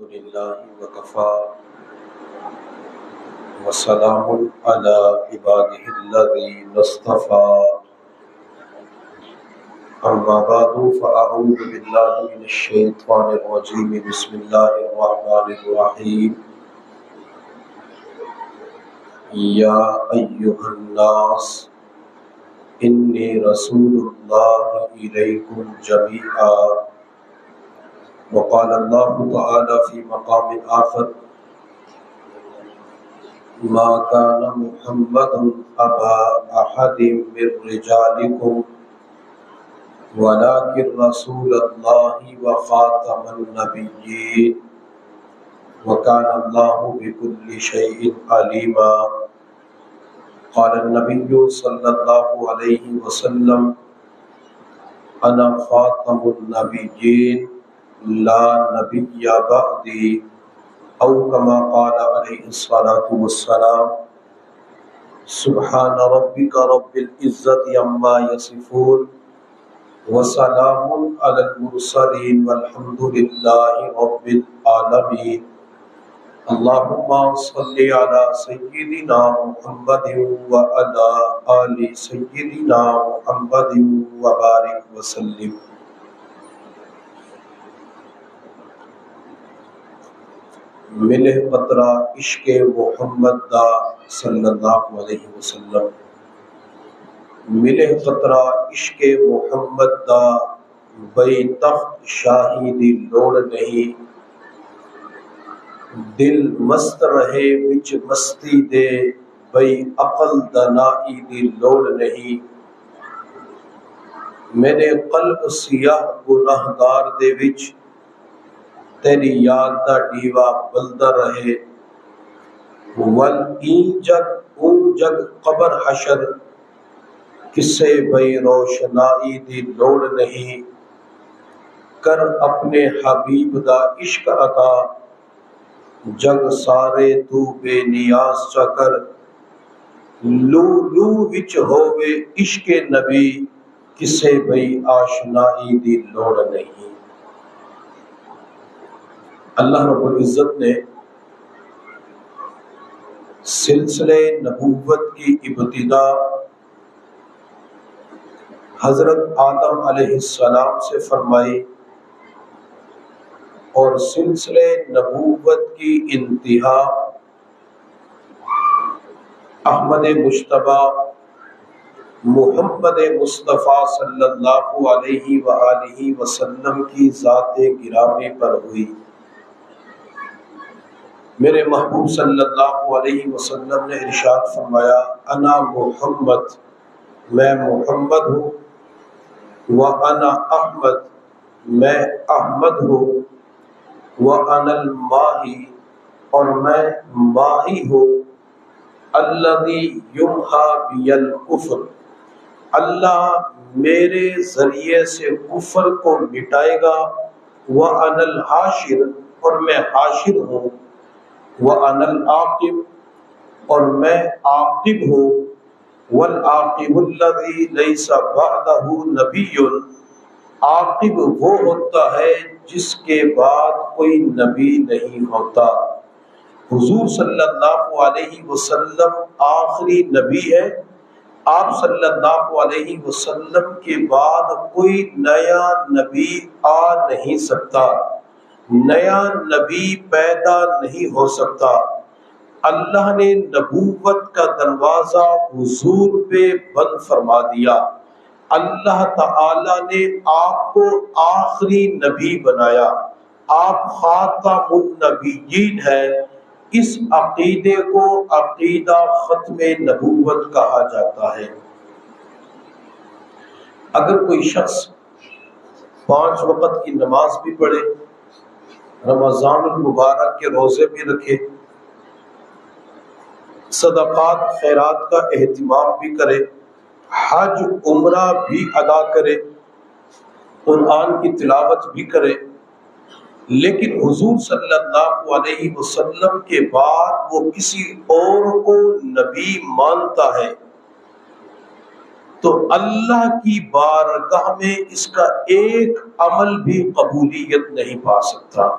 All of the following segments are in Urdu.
لله وكفى وسلام على عباده الذين اصطفى أما بعد فأعوذ بالله من الشيطان الرجيم بسم الله الرحمن الرحيم يا أيها الناس إني رسول الله إليكم جميعا وقال الله تعالى في مقام آخر ما كان محمد أبا أحد من رجالكم ولكن رسول الله وخاتم النبيين وكان الله بكل شيء عليما قال النبي صلى الله عليه وسلم أنا خاتم النبيين لا نبي بعدي أو كما قال عليه الصلاة والسلام سبحان ربك رب العزة عما يصفون وسلام على المرسلين والحمد لله رب العالمين اللهم صل على سيدنا محمد وعلى آل سيدنا محمد وبارك وسلم. ملے قطرہ عشق محمد دا صلی اللہ علیہ وسلم، ملے قطرہ عشق محمد دا بے تخت شاہی دی لوڑ نہیں، دل مست رہے وچ مستی دے بے عقل دنائی دی لوڑ نہیں، میرے قلب سیاہ گناہگار دے وچ تیری یاد دا ڈیوا بلدا رہے، ول این جگ اون جگ قبر حشر کسے بے روشنائی دی لوڑ نہیں، کر اپنے حبیب دا عشق عطا جگ سارے تو بے نیاز چکر، لو لو وچ ہووے عشق نبی کسے بے آشنائی دی لوڑ نہیں۔ اللہ رب العزت نے سلسلے نبوت کی ابتدا حضرت آدم علیہ السلام سے فرمائی اور سلسلے نبوت کی انتہا احمد مجتبی محمد مصطفیٰ صلی اللہ علیہ وآلہ وسلم کی ذات گرامی پر ہوئی۔ میرے محبوب صلی اللہ علیہ وسلم نے ارشاد فرمایا انا محمد، میں محمد ہوں، وَأَنَا احمد، میں احمد ہوں، وَأَنَا الْمَاحِي، اور میں ماحی ہوں، الَّذِي يُمْحَى بِيَ الْكُفْرَ، اللہ میرے ذریعے سے کفر کو مٹائے گا، وَأَنَا الْحَاشِرُ، اور میں حاشر ہوں، وَأَنَا الْعَاقِبُ، اور میں عاقب ہوں، وَالْعَاقِبُ الَّذِي لَيْسَ بَعْدَهُ نَبِيٌّ، عاقب وہ ہوتا ہے جس کے بعد کوئی نبی نہیں ہوتا۔ حضور صلی اللہ علیہ وسلم آخری نبی ہے، آپ صلی اللہ علیہ وسلم کے بعد کوئی نیا نبی آ نہیں سکتا، نیا نبی پیدا نہیں ہو سکتا۔ اللہ نے نبوت کا دروازہ حضور پہ بند فرما دیا، اللہ تعالی نے آپ کو آخری نبی بنایا، آپ خاتم النبیین ہیں۔ اس عقیدے کو عقیدہ ختم نبوت کہا جاتا ہے۔ اگر کوئی شخص 5 وقت کی نماز بھی پڑھے، رمضان المبارک کے روزے بھی رکھے، صدقات خیرات کا اہتمام بھی کرے، حج عمرہ بھی ادا کرے، قرآن کی تلاوت بھی کرے، لیکن حضور صلی اللہ علیہ وسلم کے بعد وہ کسی اور کو نبی مانتا ہے تو اللہ کی بارگاہ میں اس کا ایک عمل بھی قبولیت نہیں پا سکتا۔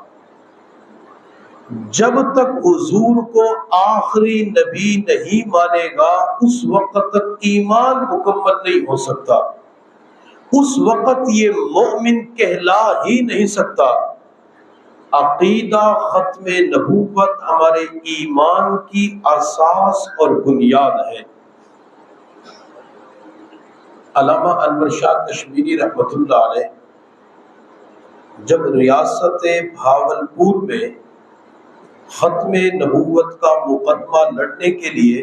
جب تک حضور کو آخری نبی نہیں مانے گا اس وقت تک ایمان مکمل نہیں ہو سکتا، اس وقت یہ مومن کہلا ہی نہیں سکتا۔ عقیدہ ختم نبوت ہمارے ایمان کی اساس اور بنیاد ہے۔ علامہ انور شاہ کشمیری رحمۃ اللہ علیہ جب ریاست بھاولپور میں ختم نبوت کا مقدمہ لڑنے کے لیے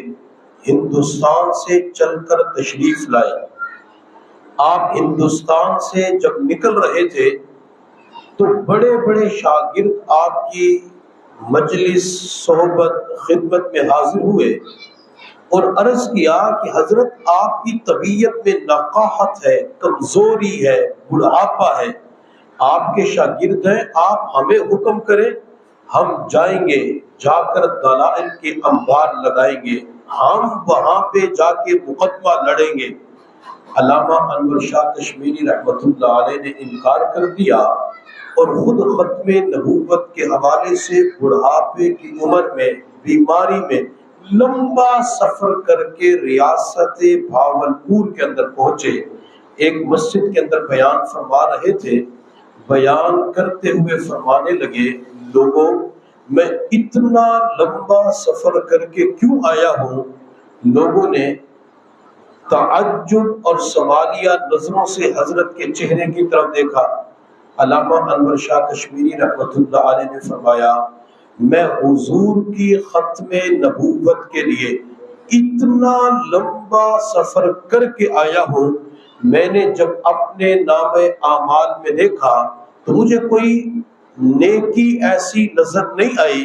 ہندوستان سے چل کر تشریف لائے، آپ ہندوستان سے جب نکل رہے تھے تو بڑے بڑے شاگرد آپ کی مجلس صحبت خدمت میں حاضر ہوئے اور عرض کیا کہ حضرت آپ کی طبیعت میں نقاہت ہے، کمزوری ہے، بڑھاپا ہے، آپ کے شاگرد ہیں، آپ ہمیں حکم کریں، ہم جائیں گے، جا کر دلائل کے انبار لگائیں گے، ہم وہاں پہ جا کے مقدمہ لڑیں گے۔ علامہ انور شاہ کشمیری رحمۃ اللہ علیہ نے انکار کر دیا اور خود ختم نبوت کے حوالے سے بڑھاپے کی عمر میں، بیماری میں لمبا سفر کر کے ریاست بھاولپور کے اندر پہنچے، ایک مسجد کے اندر بیان فرما رہے تھے، بیان کرتے ہوئے فرمانے لگے، لوگوں میں اتنا لمبا سفر کر کے کیوں آیا ہوں؟ لوگوں نے تعجب اور سوالیہ نظروں سے حضرت کے چہرے کی طرف دیکھا۔ علامہ انور شاہ کشمیری رحمۃ اللہ علیہ نے فرمایا، میں حضور کی ختم نبوت کے لیے اتنا لمبا سفر کر کے آیا ہوں، میں نے جب اپنے نام اعمال میں دیکھا تو مجھے کوئی نیکی ایسی نظر نہیں آئی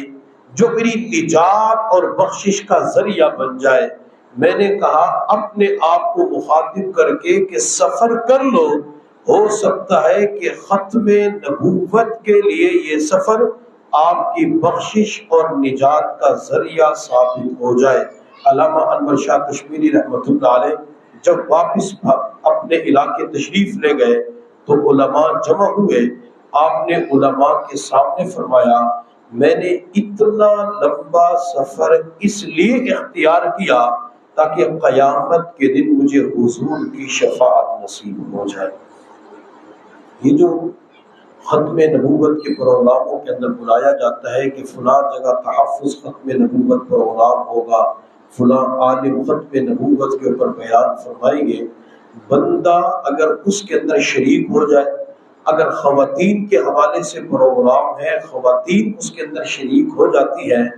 جو میری نجات اور بخشش کا ذریعہ بن جائے۔ میں نے کہا اپنے آپ کو مخاطب کر کے کہ سفر کر لو، ہو سکتا ہے کہ ختم نبوت کے لیے یہ سفر آپ کی بخشش اور نجات کا ذریعہ ثابت ہو جائے۔ علامہ انور شاہ کشمیری رحمۃ اللہ علیہ جب واپس اپنے علاقے تشریف لے گئے تو علماء جمع ہوئے، آپ نے علماء کے سامنے فرمایا، میں نے اتنا لمبا سفر اس لیے اختیار کیا تاکہ قیامت کے دن مجھے حضور کی شفاعت نصیب ہو جائے۔ یہ جو ختم نبوت کے پروگراموں کے اندر بلایا جاتا ہے کہ فلاں جگہ تحفظ ختم نبوت پروگرام ہوگا، فلاں عالم ختم نبوت کے اوپر بیان فرمائیں گے، بندہ اگر اس کے اندر شریک ہو جائے، اگر خواتین کے حوالے سے پروگرام ہے، خواتین اس کے اندر شریک ہو جاتی ہیں،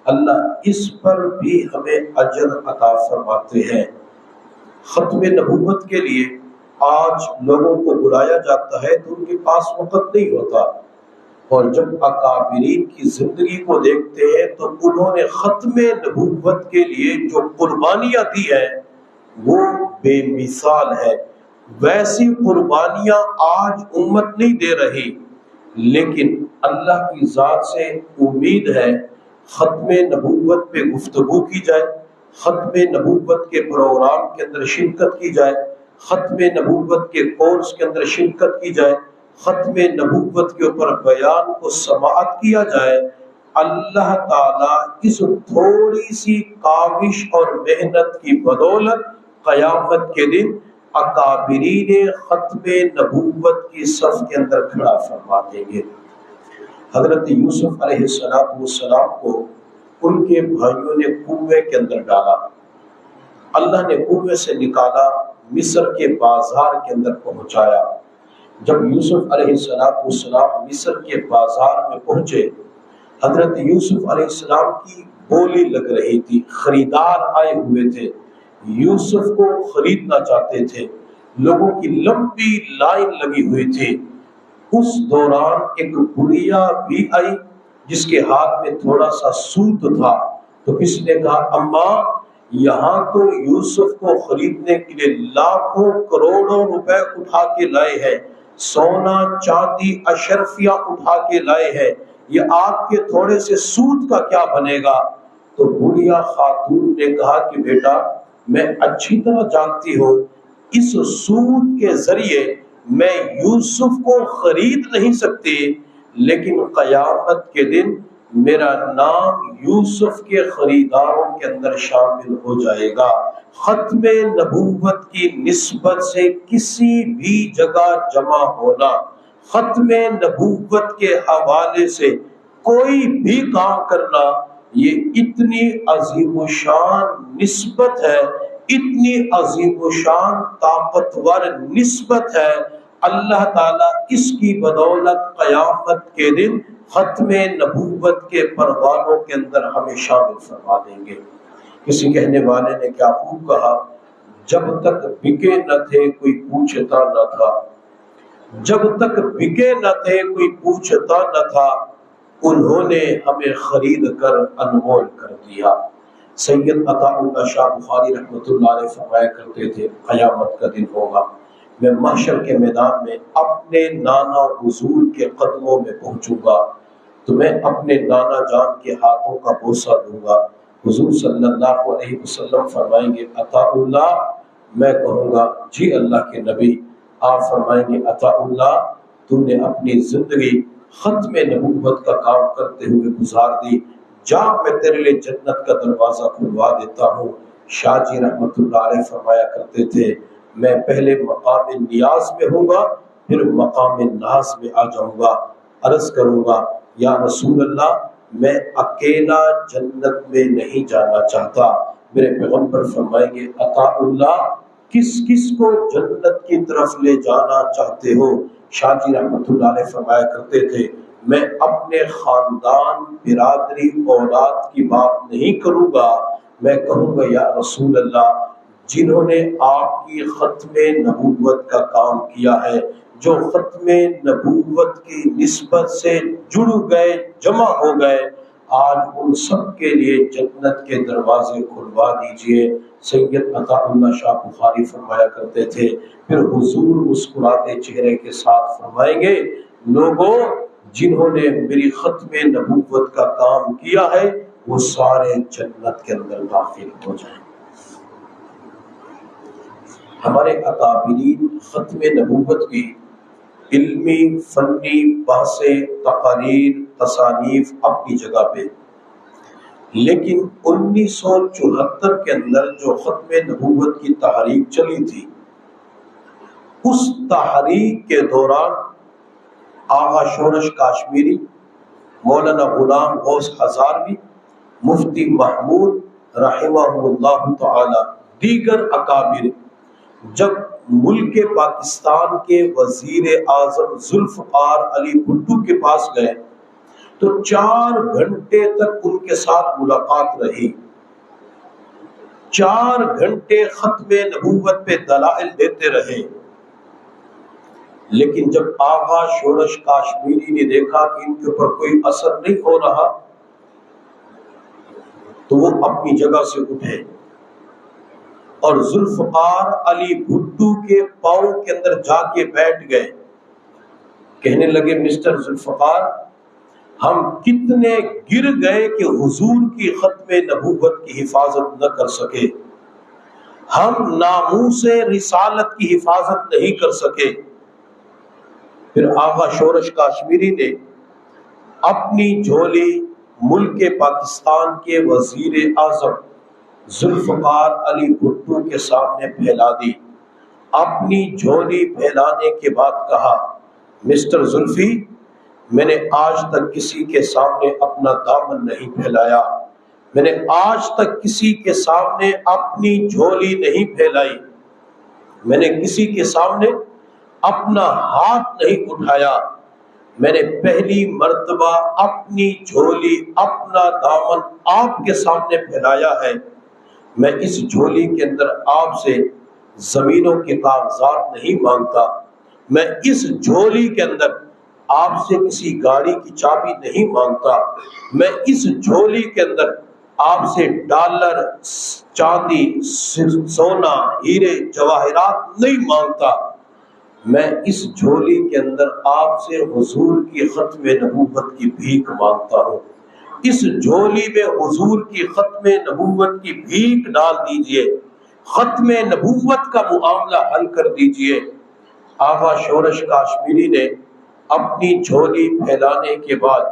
اللہ اس پر بھی ہمیں اجر عطا فرماتے ہیں۔ ختم نبوت کے لیے آج لوگوں کو بلایا جاتا ہے تو ان کے پاس وقت نہیں ہوتا، اور جب اکابرین کی زندگی کو دیکھتے ہیں تو انہوں نے ختم نبوت کے لیے جو قربانیاں دی ہیں وہ بے مثال ہے۔ ویسی قربانیاں آج امت نہیں دے رہی، لیکن اللہ کی ذات سے امید ہے ختم نبوت پہ گفتگو کی جائے، ختم نبوت کے پروگرام کے اندر شرکت کی جائے، ختم نبوت کے کورس کے اندر شرکت کی جائے، ختم نبوت کے اوپر بیان کو سماعت کیا جائے۔ اللہ تعالیٰ اس تھوڑی سی کاوش اور محنت کی بدولت قیامت کے دن اکابرین ختم نبوت کی صف کے اندر کھڑا فرما دیں گے۔ حضرت یوسف علیہ السلام کو ان کے بھائیوں نے کنویں کے اندر ڈالا، اللہ نے کنویں سے نکالا، مصر کے بازار کے اندر پہنچایا۔ جب یوسف علیہ السلام مصر کے بازار میں پہنچے، حضرت یوسف علیہ السلام کی بولی لگ رہی تھی، خریدار آئے ہوئے تھے، یوسف کو خریدنا چاہتے تھے، لوگوں کی لمبی لائن لگی ہوئی تھی۔ اس دوران ایک بڑھیا بھی آئی جس کے ہاتھ میں تھوڑا سا سوت تھا، تو کس نے کہا اماں یہاں تو یوسف کو خریدنے کے لیے لاکھوں کروڑوں روپے اٹھا کے لائے ہیں، سونا چاندی اشرفیہ اٹھا کے لائے ہیں، یہ آپ کے تھوڑے سے سود کا کیا بنے گا؟ تو بڑھیا خاتون نے کہا کہ بیٹا میں اچھی طرح جانتی ہوں اس سود کے ذریعے میں یوسف کو خرید نہیں سکتی، لیکن قیامت کے دن میرا نام یوسف کے خریداروں کے اندر شامل ہو جائے گا۔ ختم نبوت کی نسبت سے کسی بھی جگہ جمع ہونا، ختم نبوت کے حوالے سے کوئی بھی کام کرنا، یہ اتنی عظیم و شان نسبت ہے، اتنی عظیم و شان طاقتور نسبت ہے، اللہ تعالیٰ اس کی بدولت قیامت کے دن ختم نبوت کے پروانوں کے اندر ہمیں شامل فرما دیں گے۔ کسی کہنے والے نے کیا خوب کہا، جب تک بکے نہ تھے کوئی پوچھتا نہ تھا، جب تک بکے نہ تھے کوئی پوچھتا نہ تھا، انہوں نے ہمیں خرید کر انمول کر دیا۔ سید عطا اللہ شاہ بخاری رحمۃ اللہ علیہ فرمایا کرتے تھے، قیامت کا دن ہوگا، میں محشر کے میدان میں اپنے نانا حضور کے قدموں میں پہنچوں گا تو میں اپنے نانا جان کے ہاتھوں کا بوسہ دوں گا۔ حضور صلی اللہ علیہ وسلم فرمائیں گے عطا اللہ، میں کہوں گا جی اللہ کے نبی، آپ فرمائیں گے عطا اللہ تو نے اپنی زندگی ختم نبوت کا کام کرتے ہوئے گزار دی، جا میں تیرے لیے جنت کا دروازہ کھلوا دیتا ہوں۔ شاہ جی رحمت اللہ علیہ فرمایا کرتے تھے، میں پہلے مقام نیاز میں ہوں گا، پھر مقام ناز میں آ جاؤں گا، عرض کروں گا یا رسول اللہ میں اکیلا جنت میں نہیں جانا چاہتا۔ میرے پیغمبر فرمائیں گے عطا اللہ کس کس کو جنت کی طرف لے جانا چاہتے ہو؟ شاہ جی رحمت اللہ علیہ فرمایا کرتے تھے، میں اپنے خاندان، برادری، اولاد کی بات نہیں کروں گا، میں کہوں گا یا رسول اللہ جنہوں نے آپ کی ختم نبوت کا کام کیا ہے، جو ختم نبوت کی نسبت سے جڑ گئے، جمع ہو گئے، آج ان سب کے لیے جنت کے دروازے کھلوا دیجئے۔ سید عطا اللہ شاہ بخاری فرمایا کرتے تھے، پھر حضور مسکراتے چہرے کے ساتھ فرمائیں گے لوگوں جنہوں نے میری ختم نبوت کا کام کیا ہے وہ سارے جنت کے اندر داخل ہو جائیں۔ ہمارے اکابرین ختم نبوت کی علمی، فنی بحثیں، تقاریر، تصانیف اپنی جگہ پہ، لیکن 1974 کے اندر جو ختم نبوت کی تحریک چلی تھی، اس تحریک کے دوران آغا شورش کاشمیری، مولانا غلام غوث ہزاروی، مفتی محمود رحمہ اللہ تعالی، دیگر اکابر جب ملک پاکستان کے وزیر اعظم ذوالفقار علی بھٹو کے پاس گئے تو 4 گھنٹے تک ان کے ساتھ ملاقات رہی، 4 گھنٹے ختم نبوت پہ دلائل دیتے رہے، لیکن جب آغا شورش کاشمیری نے دیکھا کہ ان کے اوپر کوئی اثر نہیں ہو رہا تو وہ اپنی جگہ سے اٹھے اور ذوالفقار علی بھٹو کے پاؤں کے اندر جا کے بیٹھ گئے، کہنے لگے مسٹر ذوالفقار ہم کتنے گر گئے کہ حضور کی ختم نبوت کی حفاظت نہ کر سکے، ہم ناموس رسالت کی حفاظت نہیں کر سکے۔ پھر آغا شورش کاشمیری نے اپنی جھولی ملک پاکستان کے وزیر اعظم ذوالفقار علی بھٹو کے سامنے پھیلا دی، اپنی جھولی پھیلانے کے بعد کہا مسٹر زلفی میں نے آج تک کسی کے سامنے اپنا دامن نہیں پھیلایا، میں نے آج تک کسی کے سامنے اپنی جھولی نہیں پھیلائی، میں نے کسی کے سامنے اپنا ہاتھ نہیں اٹھایا، میں نے پہلی مرتبہ اپنی جھولی، اپنا دامن آپ کے سامنے پھیلایا ہے۔ میں اس جھولی کے اندر آپ سے زمینوں کے کاغذات نہیں مانگتا، میں اس جھولی کے اندر آپ سے کسی گاڑی کی چابی نہیں مانگتا، میں اس جھولی کے اندر آپ سے ڈالر، چاندی، سونا، ہیرے جواہرات نہیں مانگتا، میں اس جھولی کے اندر آپ سے حضور کی ختم نبوت کی بھیک مانگتا ہوں، اس جھولی میں حضور کی ختم نبوت کی بھیک ڈال دیجئے، ختم نبوت کا معاملہ حل کر دیجئے۔ آغا شورش کاشمیری نے اپنی جھولی پھیلانے کے بعد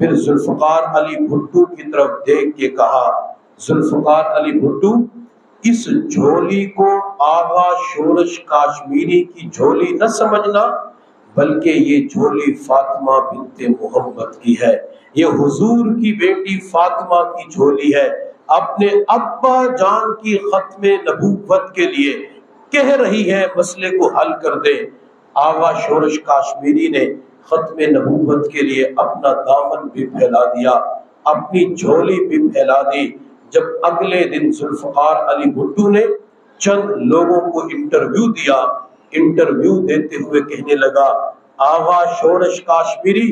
پھر ذوالفقار علی بھٹو کی طرف دیکھ کے کہا، ذوالفقار علی بھٹو، اس جھولی کو آغا شورش کاشمیری کی جھولی نہ سمجھنا، بلکہ یہ جھولی فاطمہ بنت محمد کی ہے، یہ حضور کی بیٹی فاطمہ کی جھولی ہے، اپنے ابا جان کی ختم نبوت کے لیے کہہ رہی ہے مسئلے کو حل کر دے۔ آغا شورش کاشمیری نے ختم نبوت کے لیے اپنا دامن بھی پھیلا دیا، اپنی جھولی بھی پھیلا دی۔ جب اگلے دن ذوالفقار علی بھٹو نے چند لوگوں کو انٹرویو دیا، انٹرویو دیتے ہوئے کہنے لگا، آغا شورش کاشمیری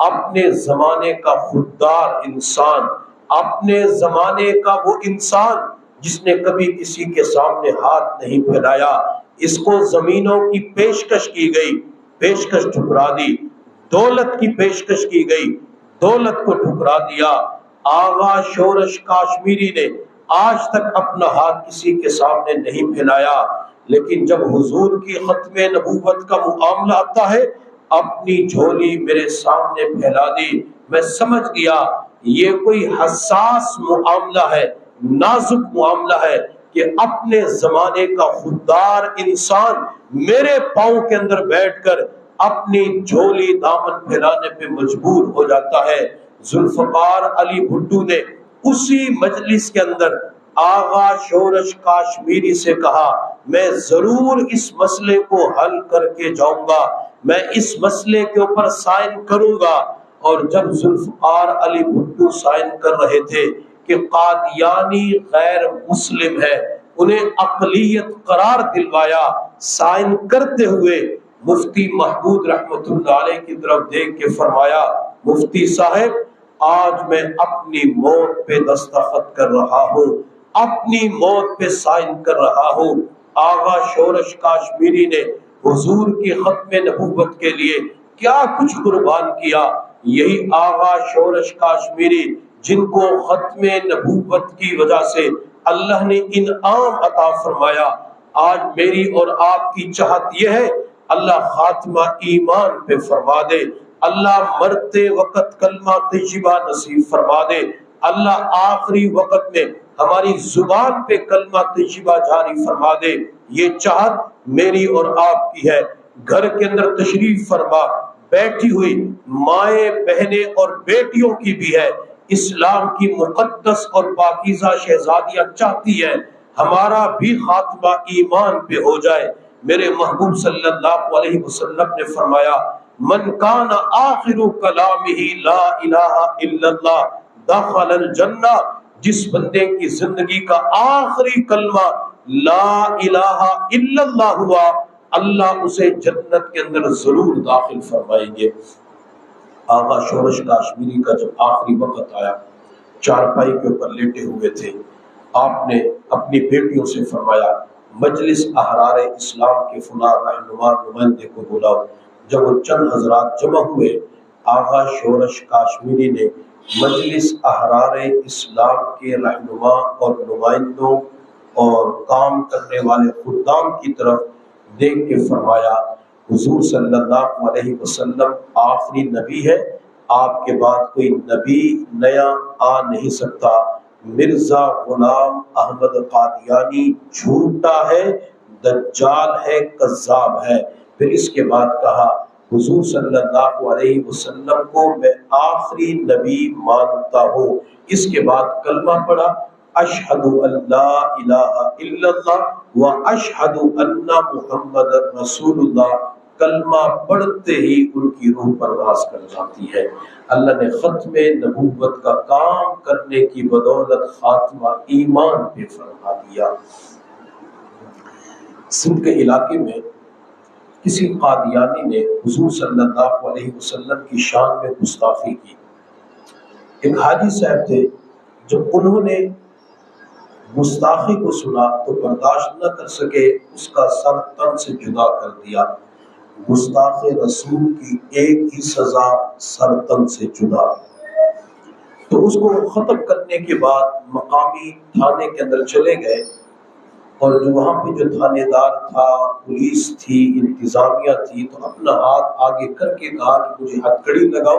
اپنے زمانے کا خوددار انسان، اپنے زمانے کا وہ انسان جس نے کبھی کسی کے سامنے ہاتھ نہیں پھیلایا، اس کو زمینوں کی پیشکش کی گئی، پیشکش ٹھکرا دی، دولت کی پیشکش کی گئی، دولت کو ٹھکرا دیا۔ آغا شورش کاشمیری نے آج تک اپنا ہاتھ کسی کے سامنے نہیں پھیلایا، لیکن جب حضور کی ختم نبوت کا معاملہ آتا ہے اپنی جھولی میرے سامنے پھیلا دی۔ میں سمجھ گیا یہ کوئی حساس معاملہ ہے، نازک معاملہ ہے کہ اپنے زمانے کا خوددار انسان میرے پاؤں کے اندر بیٹھ کر اپنی جھولی دامن پھیلانے پہ مجبور ہو جاتا ہے۔ ذوالفقار علی بھٹو نے اسی مجلس کے اندر آغا شورش کاشمیری سے کہا، میں ضرور اس مسئلے کو حل کر کے جاؤں گا، میں اس مسئلے کے اوپر سائن کروں گا۔ اور جب ذوالفقار علی بھٹو سائن کر رہے تھے کہ قادیانی غیر مسلم ہے، انہیں اقلیت قرار دلوایا، سائن کرتے ہوئے مفتی محمود رحمت اللہ علیہ کی طرف دیکھ کے فرمایا، مفتی صاحب آج میں اپنی موت پہ دستخط کر رہا ہوں، اپنی موت پہ سائن کر رہا ہوں۔ آغا شورش کاشمیری نے حضور کی ختم نبوت کے لیے کیا کچھ قربان کیا، یہی آغا شورش کاشمیری جن کو ختم نبوت کی وجہ سے اللہ نے انعام عطا فرمایا۔ آج میری اور آپ کی چاہت یہ ہے اللہ خاتمہ ایمان پہ فرما دے، اللہ مرتے وقت کلمہ طیبہ نصیب فرما دے، اللہ آخری وقت میں ہماری زبان پہ کلمہ طیبہ جاری فرما دے۔ یہ چاہت میری اور آپ کی ہے۔ گھر کے اندر تشریف فرما بیٹھی ہوئی مائیں بہنیں اور بیٹیوں کی بھی ہے، اسلام کی مقدس اور پاکیزہ شہزادیاں چاہتی ہیں ہمارا بھی خاتمہ ایمان پہ ہو جائے۔ میرے محبوب صلی اللہ علیہ وسلم نے فرمایا، من کان آخر کلامہ لا الہ الا اللہ دخل الجنہ، جس بندے کی زندگی کا آخری کلمہ لا الہ الا اللہ ہوا، اللہ اسے جنت کے اندر ضرور داخل فرمائیں گے۔ آغا شورش کاشمیری کا جب آخری وقت آیا، چارپائی کے اوپر لیٹے ہوئے تھے، آپ نے اپنی بیٹیوں سے فرمایا مجلس احرار اسلام کے فلاں رہنما نمائندے کو بلاؤ۔ جب وہ چند حضرات جمع ہوئے، آغا شورش کاشمیری نے مجلس احرار اسلام کے رہنما اور نمائندوں اور کام کرنے والے خدام کی طرف دیکھ کے فرمایا، حضور صلی اللہ علیہ وسلم آخری نبی ہے، آپ کے بعد کوئی نبی نیا آ نہیں سکتا، مرزا غلام احمد قادیانی جھوٹا ہے، دجال ہے، کذاب ہے۔ پھر اس کے بعد کہا حضور صلی اللہ علیہ وسلم کو میں آخری نبی مانتا ہوں۔ اس کے بعد کلمہ پڑھا، اشہد ان لا الہ الا اللہ و اشہد ان محمد رسول اللہ۔ کلمہ پڑھتے ہی ان کی روح پرواز کر جاتی ہے۔ اللہ نے ختم نبوت کا کام کرنے کی بدولت خاتمہ ایمان پہ فرما دیا۔ سندھ کے علاقے میں کسی قادیانی نے حضور صلی اللہ علیہ وسلم کی شان میں گستاخی کی۔ ایک حاجی صاحب تھے، جب انہوں نے گستاخی کو سنا تو برداشت نہ کر سکے، اس کا سر تن سے جدا کر دیا۔ گستاخ رسول کی ایک ہی سزا، سر تن سے جدا۔ تو اس کو ختم کرنے کے بعد مقامی تھانے کے اندر چلے گئے، اور جو وہاں پہ جو تھانے دار تھا، پولیس تھی، انتظامیہ تھی، تو اپنا ہاتھ آگے کر کے کہا کہ مجھے ہتھکڑی لگاؤ۔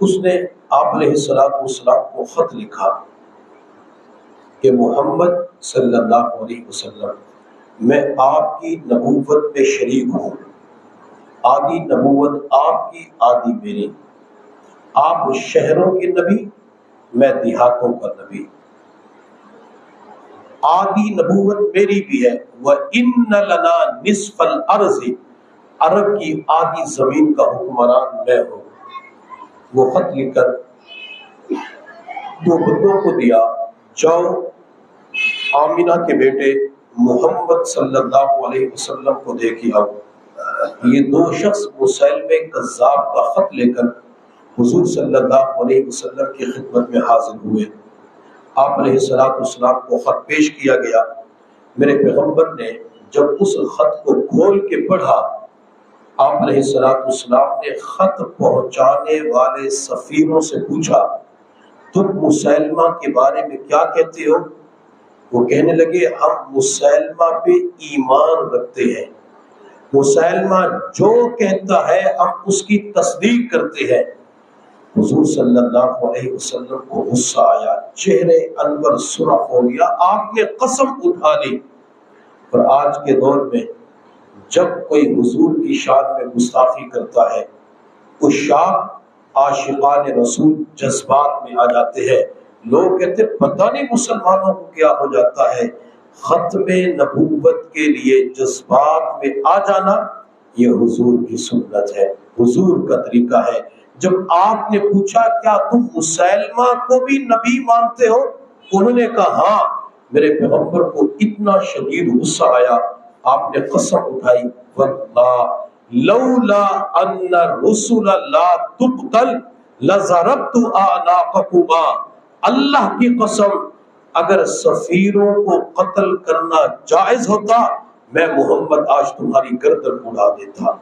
اس نے آپ علیہ السلام کو خط لکھا کہ محمد صلی اللہ علیہ وسلم میں آپ کی نبوت میں شریک ہوں، آدھی نبوت آپ کی آدھی میری، آپ شہروں کے نبی میں دیہاتوں کا نبی، آدھی نبوت میری بھی ہے، وَإِنَّ لَنَا نِصْفَ الْأَرْضِ، عرب کی آدھی زمین کا حکمران میں ہوں۔ وہ خط لکھ کر دو بندوں کو دیا، جاؤ آمینہ کے بیٹے محمد صلی اللہ علیہ وسلم کو دیکھ آؤ۔ یہ دو شخص مسیلمہ کذاب کا خط لے کر حضور صلی اللہ علیہ وسلم کی خدمت میں حاضر ہوئے۔ آپ علیہ السلام کو خط پیش کیا گیا۔ میرے پیغمبر نے جب اس خط کو کھول کے پڑھا، آپ علیہ السلام نے خط پہنچانے والے سفیروں سے پوچھا، تم مسیلمہ کے بارے میں کیا کہتے ہو؟ وہ کہنے لگے، ہم مسیلمہ پہ ایمان رکھتے ہیں، مسیلمہ جو کہتا ہے ہم اس کی تصدیق کرتے ہیں۔ حضور صلی اللہ علیہ وسلم کو غصہ آیا، چہرے انور سرخ ہو گیا، آپ نے قسم اٹھا لی۔ اور آج کے دور میں جب کوئی حضور کی شان میں گستاخی کرتا ہے، عشاق عاشقان رسول جذبات میں آ جاتے ہیں، لوگ کہتے پتہ نہیں مسلمانوں کو کیا ہو جاتا ہے۔ ختم نبوت کے لیے جذبات میں آ جانا یہ حضور کی سنت ہے، حضور کا طریقہ ہے۔ جب آپ نے پوچھا کیا تم مسیلمہ کو بھی نبی مانتے ہو؟ انہوں نے کہا ہاں۔ میرے پیغمبر کو اتنا شدید غصہ آیا، آپ نے قسم اٹھائی، واللہ لولا ان الرسل لا تقتل لضربت اعناقکما، اللہ کی قسم اگر سفیروں کو قتل کرنا جائز ہوتا میں محمد آج تمہاری گردن اڑا دیتا۔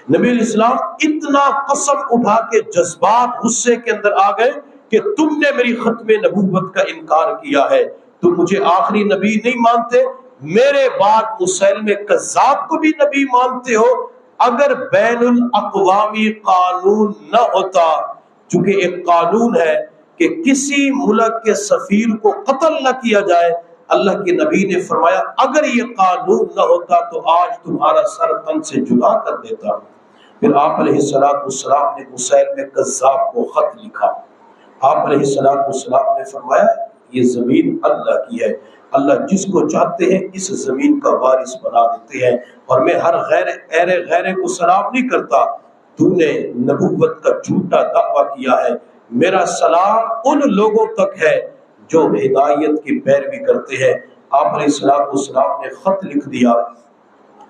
نبی علیہ السلام اتنا قسم اٹھا کے جذبات غصے کے اندر آ گئے کہ تم نے میری ختم نبوت کا انکار کیا ہے، تم مجھے آخری نبی نہیں مانتے، میرے بعد مسیلمہ کذاب کو بھی نبی مانتے ہو۔ اگر بین الاقوامی قانون نہ ہوتا، چونکہ ایک قانون ہے کہ کسی ملک کے سفیر کو قتل نہ کیا جائے، اللہ کے نبی نے فرمایا اگر یہ قانون نہ ہوتا تو آج تمہارا سر تن سے جدا کر دیتا۔ پھر آپ علیہ السلام نے مسیلمہ کذاب کو خط لکھا۔ آپ علیہ السلام نے فرمایا یہ زمین اللہ کی ہے، اللہ جس کو چاہتے ہیں اس زمین کا وارث بنا دیتے ہیں، اور میں ہر غیر کو سلام نہیں کرتا، تو نے نبوت کا جھوٹا دعویٰ کیا ہے، میرا سلام ان لوگوں تک ہے جو ہدایت کی پیروی کرتے ہیں۔ آپ علیہ السلام نے خط لکھ دیا،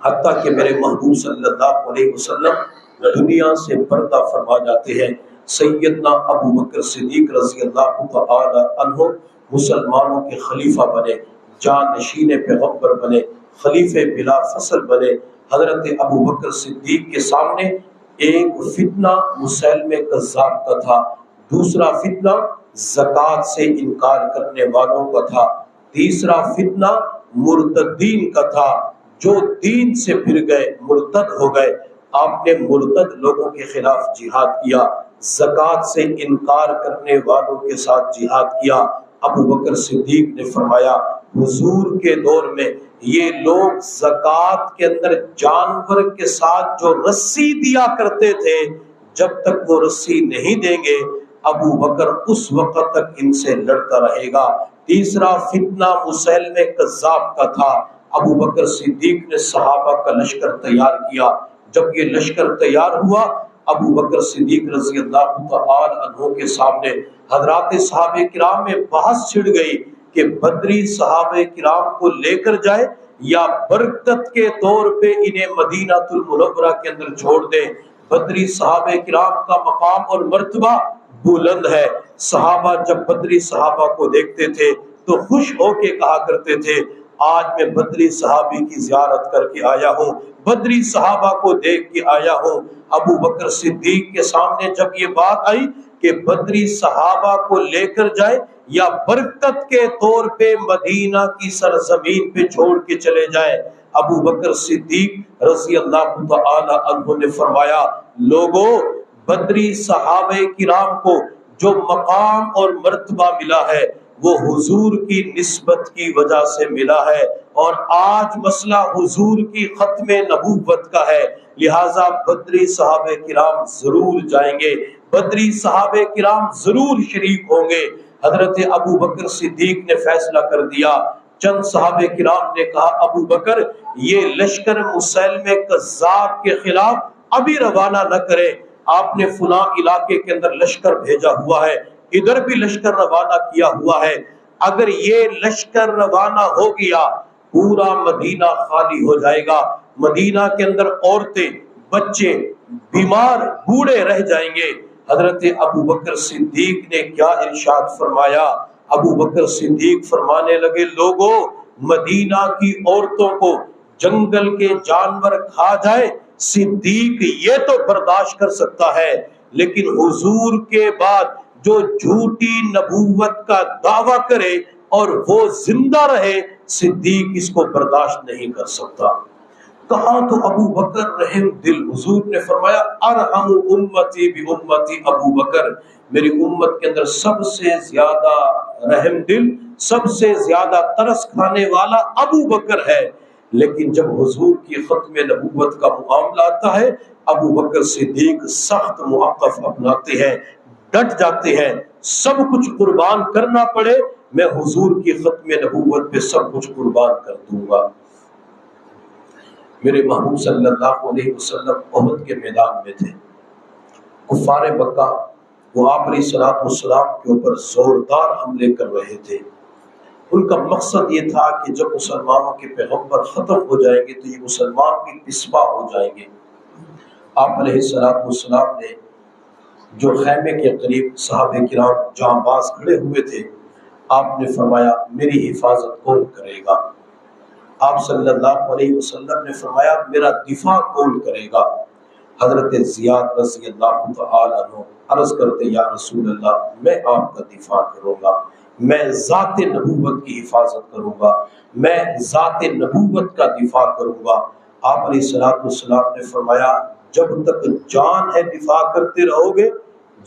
حتیٰ کہ میرے محبوب صلی اللہ علیہ وسلم دنیا سے پردہ فرما جاتے ہیں۔ سیدنا ابو بکر صدیق رضی اللہ تعالی عنہ مسلمانوں کے خلیفہ بنے، جانشین پیغمبر بنے، خلیفہ بلا فصل بنے۔ حضرت ابو بکر صدیق کے سامنے ایک فتنہ مسیلمہ کذاب کا تھا، دوسرا فتنہ زکوٰۃ سے انکار کرنے والوں کا تھا، تیسرا فتنہ مرتدین کا تھا، جو دین سے پھر گئے، مرتد ہو گئے۔ آپ نے مرتد لوگوں کے خلاف جہاد کیا، زکوٰۃ سے انکار کرنے والوں کے ساتھ جہاد کیا۔ ابو بکر صدیق نے فرمایا حضور کے دور میں یہ لوگ زکوٰۃ کے اندر جانور کے ساتھ جو رسی دیا کرتے تھے، جب تک وہ رسی نہیں دیں گے ابو بکر اس وقت تک ان سے لڑتا رہے گا۔ تیسرا فتنہ مسیلمہ کذاب کا تھا۔ ابو بکر صدیق نے صحابہ کا لشکر تیار کیا، جب یہ لشکر تیار ہوا ابو بکر صدیق رضی اللہ تعالی عنہ کے سامنے حضرات صحابہ کرام میں بحث چھڑ گئی کہ بدری صحابہ کرام کو لے کر جائے یا برکت کے طور پہ انہیں مدینہ المنورہ کے اندر چھوڑ دیں۔ بدری صحابہ کرام کا مقام اور مرتبہ بلند ہے۔ صحابہ جب بدری صحابہ کو دیکھتے تھے تو خوش ہو کے کہا کرتے تھے آج میں بدری صحابی کی زیارت کر کے آیا ہوں، بدری صحابہ کو دیکھ کے آیا ہوں۔ ابو بکر صدیق کے سامنے جب یہ بات آئی کہ بدری صحابہ کو لے کر جائے یا برکت کے طور پہ مدینہ کی سرزمین پہ چھوڑ کے چلے جائیں، ابو بکر صدیق رضی اللہ تعالی عنہ نے فرمایا لوگوں بدری صحابہ کرام کو جو مقام اور مرتبہ ملا ہے وہ حضور کی نسبت کی وجہ سے ملا ہے، اور آج مسئلہ حضور کی ختم نبوت کا ہے، لہذا بدری صحابہ کرام ضرور جائیں گے، بدری صحابہ کرام ضرور شریک ہوں گے۔ حضرت ابو بکر صدیق نے فیصلہ کر دیا، چند صحابہ کرام نے کہا ابو بکر یہ لشکر مسیلمہ کذاب کے خلاف ابھی روانہ نہ کرے، آپ نے فلاں علاقے کے اندر لشکر بھیجا ہوا ہے، ادھر بھی لشکر روانہ کیا ہوا ہے، اگر یہ لشکر روانہ ہو گیا پورا مدینہ خالی ہو جائے گا، مدینہ کے اندر عورتیں، بچے، بیمار، بوڑھے رہ جائیں گے۔ حضرت ابو بکر صدیق نے کیا ارشاد فرمایا؟ ابو بکر صدیق فرمانے لگے لوگوں، مدینہ کی عورتوں کو جنگل کے جانور کھا جائے صدیق یہ تو برداشت کر سکتا ہے، لیکن حضور کے بعد جو جھوٹی نبوت کا دعویٰ کرے اور وہ زندہ رہے صدیق اس کو برداشت نہیں کر سکتا۔ کہا تو ابو بکر رحم دل، حضور نے فرمایا ارحم امتی بی امتی ابو بکر، میری امت کے اندر سب سے زیادہ رحم دل، سب سے زیادہ ترس کھانے والا ابو بکر ہے۔ لیکن جب حضور کی ختم نبوت کا معاملہ آتا ہے ابو بکر صدیق سخت موقف اپناتے ہیں، ڈٹ جاتے ہیں، سب کچھ قربان کرنا پڑے میں حضور کی ختم نبوت پہ سب کچھ قربان کر دوں گا۔ میرے محبوب صلی اللہ علیہ وسلم احد کے میدان میں تھے، کفار مکہ وہ آپ علیہ الصلوۃ والسلام کے اوپر زوردار حملے کر رہے تھے۔ ان کا مقصد یہ تھا کہ جب مسلمانوں کے پیغمبر ختم ہو جائیں گے تو یہ مسلمان بھی پسپا ہو جائیں گے۔ آپ علیہ الصلوۃ والسلام نے جو خیمے کے قریب صحابہ کرام جہاں باز کھڑے ہوئے تھے، آپ نے فرمایا میری حفاظت کون کرے گا؟ آپ صلی اللہ علیہ وسلم نے فرمایا میرا دفاع کون کرے گا؟ حضرت زیاد رضی اللہ تعالی عنہ عرض کرتے یا رسول اللہ میں آپ کا دفاع کروں گا، میں ذات نبوت کی حفاظت کروں گا، میں ذات نبوت کا دفاع کروں گا۔ آپ علیہ الصلوۃ والسلام نے فرمایا جب تک جان ہے دفاع کرتے رہو گے؟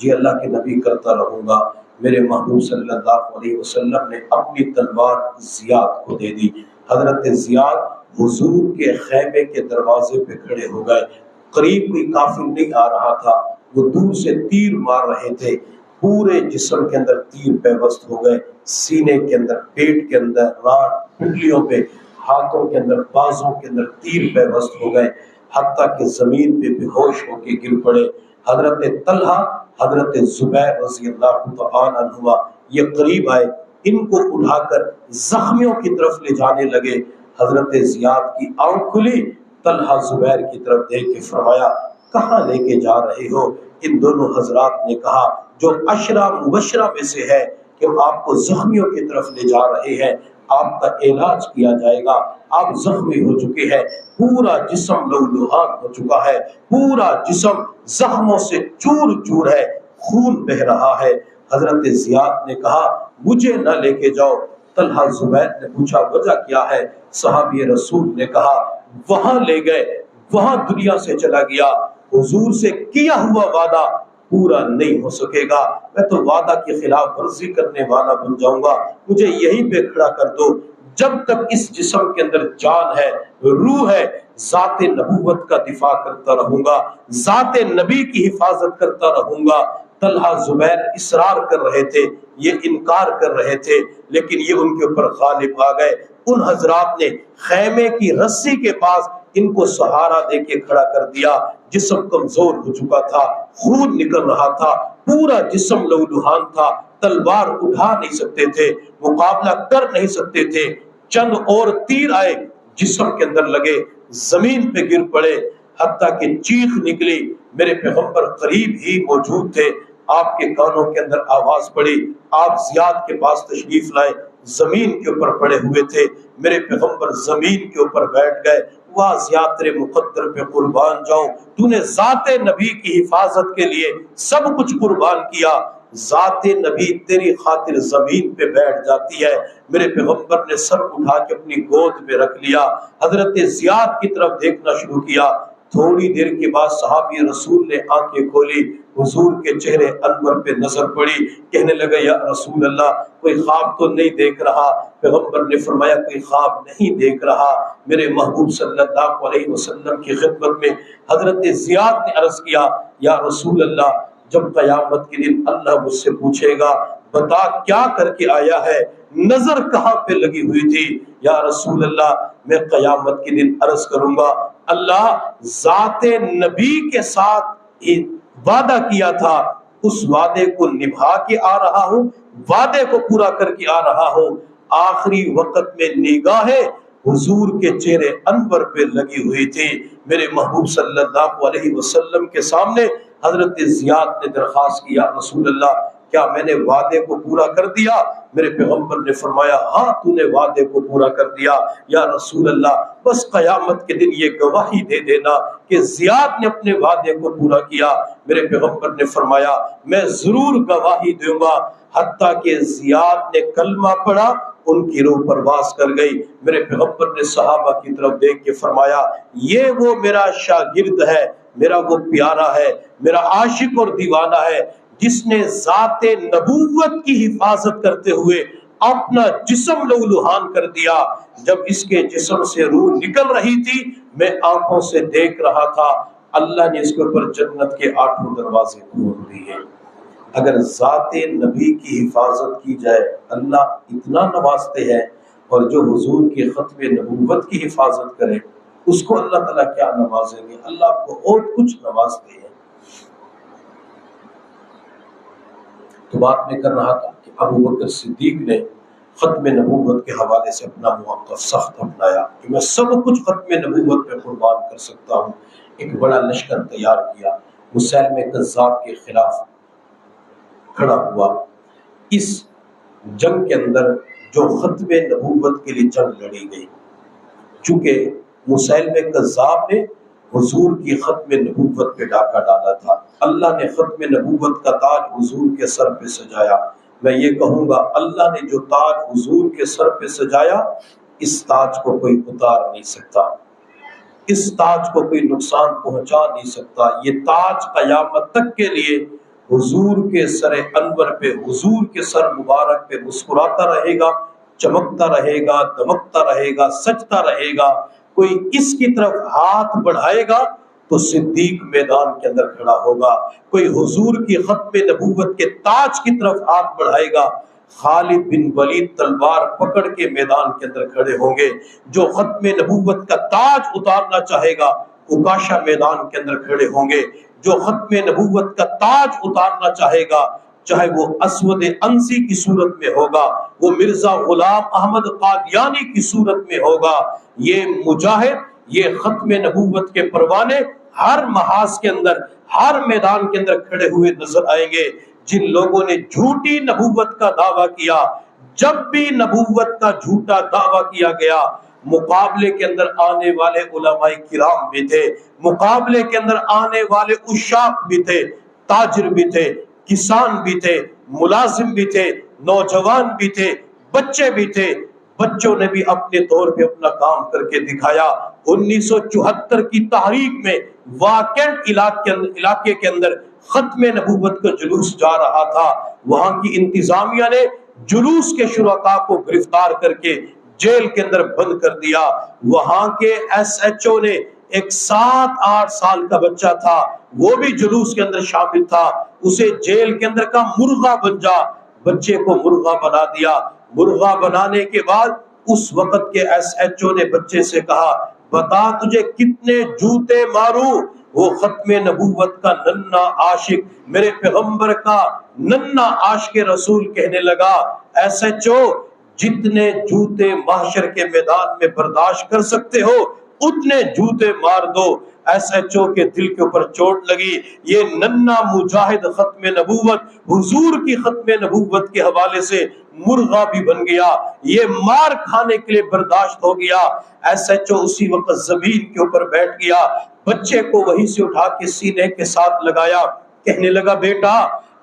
جی اللہ کے نبی کرتا رہوں گا۔ میرے محبوب صلی اللہ علیہ وسلم نے اپنی تلوار زیاد کو دے دی۔ حضرت زیاد حضور کے خیمے کے دروازے پہ کھڑے ہو گئے، قریب کوئی کافر نہیں آ رہا تھا، وہ دور سے تیر مار رہے تھے، پورے جسم کے اندر تیر پیوست ہو گئے، سینے کے اندر، پیٹ کے اندر، ران، پنڈلیوں پہ، ہاتھوں کے اندر، بازوں کے اندر تیر پیوست ہو گئے، حتیٰ کہ زمین پہ بے ہوش ہو کے گر پڑے۔ حضرت طلحہ، حضرت زبیر رضی اللہ تعالی عنہما یہ قریب آئے، ان کو اٹھا کر زخمیوں کی طرف لے جانے لگے۔ حضرت زیاد کی آنکھ کھلی، طلحہ زبیر کی طرف دیکھ کے فرمایا کہاں لے کے جا رہے ہو؟ ان دونوں حضرات نے کہا جو عشرہ مبشرہ میں سے ہے کہ ہم آپ کو زخمیوں کی طرف لے جا رہے ہیں، آپ کا علاج کیا جائے گا، آپ زخمی ہو چکے ہیں، پورا جسم لہولہان ہو چکا ہے، پورا جسم زخموں سے چور چور ہے، خون بہ رہا ہے۔ حضرت زیاد نے کہا مجھے نہ لے کے جاؤ۔ طلحہ زبیر نے پوچھا وجہ کیا ہے؟ صحابی رسول نے کہا وہاں لے گئے، وہاں دنیا سے چلا گیا، حضور سے کیا ہوا وعدہ پورا نہیں ہو سکے گا، میں تو وعدہ کی خلاف ورزی کرنے والا بن جاؤں گا، مجھے یہیں پہ کھڑا کر دو۔ جب تک اس جسم کے اندر جان ہے، روح ہے، ذات نبوت کا دفاع کرتا رہوں گا، ذات نبی کی حفاظت کرتا رہوں گا۔ طلحہ زبیر اصرار کر رہے تھے، یہ انکار کر رہے تھے، لیکن یہ ان کے اوپر غالب آ گئے۔ ان حضرات نے خیمے کی رسی کے پاس ان کو سہارا دے کے کھڑا کر دیا، جسم کمزور ہو چکا تھا، خون نکل رہا تھا، پورا جسم لہولہان تھا، تلوار اٹھا نہیں سکتے تھے، مقابلہ کر نہیں سکتے تھے۔ چند اور تیر آئے، جسم کے اندر لگے، زمین پہ گر پڑے، حتیٰ کہ چیخ نکلی۔ میرے پیغمبر قریب ہی موجود تھے، آپ کے کانوں کے اندر آواز پڑی، آپ زیاد کے پاس تشریف لائے، زمین کے اوپر پڑے ہوئے تھے، میرے پیغمبر زمین کے اوپر بیٹھ گئے۔ واہ زیاد تیرے مقدر پہ قربان جاؤں، تو نے ذات نبی کی حفاظت کے لیے سب کچھ قربان کیا، ذات نبی تیری خاطر زمین پہ بیٹھ جاتی ہے۔ میرے پیغمبر نے سر اٹھا کے اپنی گود میں رکھ لیا، حضرت زیاد کی طرف دیکھنا شروع کیا۔ تھوڑی دیر کے بعد صحابی رسول نے آنکھیں کھولی، حضور کے چہرے انور پہ نظر پڑی، کہنے لگا یا رسول اللہ کوئی خواب تو نہیں دیکھ رہا؟ پیغمبر نے فرمایا کوئی خواب نہیں دیکھ رہا۔ میرے محبوب صلی اللہ علیہ وسلم کی خدمت میں حضرت زیاد نے عرض کیا یا رسول اللہ جب قیامت کے دن اللہ مجھ سے پوچھے گا بتا کیا کر کے آیا ہے، نظر کہاں پہ لگی ہوئی تھی؟ یا رسول اللہ میں قیامت کے دن عرض کروں گا اللہ ذات نبی کے ساتھ وعدہ کیا تھا، اس وعدے کو نبھا کے آ رہا ہوں، وعدے کو پورا کر کے آ رہا ہوں۔ آخری وقت میں نگاہیں حضور کے چہرے انور پہ لگی ہوئی تھی۔ میرے محبوب صلی اللہ علیہ وسلم کے سامنے حضرت زیاد نے درخواست کیا رسول اللہ کیا میں نے وعدے کو پورا کر دیا؟ میرے پیغمبر نے فرمایا ہاں تو نے وعدے کو پورا کر دیا۔ یا رسول اللہ بس قیامت کے دن یہ گواہی دے دینا کہ زیاد نے اپنے وعدے کو پورا کیا۔ میرے پیغمبر نے فرمایا میں ضرور گواہی دوں گا۔ حتیٰ کہ زیاد نے کلمہ پڑھا ان کی روح پرواز کر گئی۔ میرے پیغمبر نے صحابہ کی طرف دیکھ کے فرمایا یہ وہ میرا شاگرد ہے، میرا وہ پیارا ہے، میرا عاشق اور دیوانہ ہے جس نے ذات نبوت کی حفاظت کرتے ہوئے اپنا جسم لہولہان کر دیا۔ جب اس کے جسم سے روح نکل رہی تھی میں آنکھوں سے دیکھ رہا تھا، اللہ نے اس کے اوپر جنت کے 8 دروازے کھول دیے۔ اگر ذات نبی کی حفاظت کی جائے اللہ اتنا نوازتے ہیں، اور جو حضور کی ختم نبوت کی حفاظت کرے اس کو اللہ تعالیٰ کیا نوازیں گے؟ اللہ بہت کچھ نوازتے ہیں۔ تو بات میں کر رہا تھا کہ ابو بکر صدیق نے ختم نبوت کے حوالے سے اپنا موقف سخت اپنایا کہ میں سب کچھ ختم نبوت پہ قربان کر سکتا ہوں۔ ایک بڑا لشکر تیار کیا، مسیلمہ کذاب کے خلاف کھڑا ہوا۔ اس جنگ کے اندر جو ختم نبوت کے لیے جنگ لڑی گئی، چونکہ مسیلمہ کذاب نے حضور کی ختم نبوت پہ ڈاکہ ڈالا تھا، اللہ نے ختم نبوت کا تاج حضور کے سر پہ سجایا۔ میں یہ کہوں گا اللہ نے جو تاج حضور کے سر پہ سجایا اس تاج کو کوئی اتار نہیں سکتا، اس تاج کو کوئی نقصان پہنچا نہیں سکتا۔ یہ تاج قیامت تک کے لیے حضور کے سر انور پہ، حضور کے سر مبارک پہ مسکراتا رہے گا، چمکتا رہے گا، دمکتا رہے گا، سجتا رہے گا۔ کوئی اس کی طرف ہاتھ بڑھائے گا تو صدیق میدان کے اندر کھڑا ہوگا، کوئی حضور کی ختم نبوت کے تاج کی طرف ہاتھ بڑھائے گا، خالد بن ولید تلوار پکڑ کے میدان کے اندر کھڑے ہوں گے۔ جو ختم نبوت کا تاج اتارنا چاہے گا اکاشا میدان کے اندر کھڑے ہوں گے۔ جو ختم نبوت کا تاج اتارنا چاہے گا چاہے وہ اسود انسی کی صورت میں ہوگا، وہ مرزا غلام احمد قادیانی کی صورت میں ہوگا، یہ مجاہد، یہ ختم نبوت کے پروانے ہر محاذ کے اندر، ہر میدان کے اندر کھڑے ہوئے نظر آئیں گے۔ جن لوگوں نے جھوٹی نبوت کا دعویٰ کیا، جب بھی نبوت کا جھوٹا دعویٰ کیا گیا مقابلے کے اندر آنے والے علماء کرام بھی تھے، مقابلے کے اندر آنے والے عشاق بھی تھے، تاجر بھی تھے، کسان بھی تھے، ملازم بھی تھے، نوجوان بھی تھے، بچے بھی تھے۔ بچوں نے بھی اپنے طور پہ اپنا کام کر کے دکھایا۔ 1974 کی تحریک میں واکنڈ علاقے کے اندر ختم نبوت کا جلوس جا رہا تھا، وہاں کی انتظامیہ نے جلوس کے شرکاء کو گرفتار کر کے جیل کے اندر بند کر دیا۔ وہاں کے ایس ایچ او نے ایک 7-8 سال کا بچہ تھا، وہ بھی جلوس کے اندر شامل تھا، اسے جیل کے اندر کا مرغا بن جا، بچے کو مرغا بنا دیا۔ مرغا بنانے کے بعد اس وقت کے ایس ایچ او نے بچے سے کہا بتا تجھے کتنے جوتے ماروں؟ وہ ختم نبوت کا ننھا عاشق، میرے پیغمبر کا ننھا عاشق رسول کہنے لگا ایس ایچ او جتنے جوتے محشر کے میدان میں برداشت کر سکتے ہو اتنے جوتے مار دو۔ ایس ایچ او کے دل کے اوپر چوٹ لگی، یہ ننھا مجاہد ختم نبوت، حضور کی ختم نبوت کے حوالے سے مرغا بھی بن گیا، یہ مار کھانے کے لیے برداشت ہو گیا۔ ایس ایچ او اسی وقت زمین کے اوپر بیٹھ گیا، بچے کو وہیں سے اٹھا کے سینے کے ساتھ لگایا، کہنے لگا بیٹا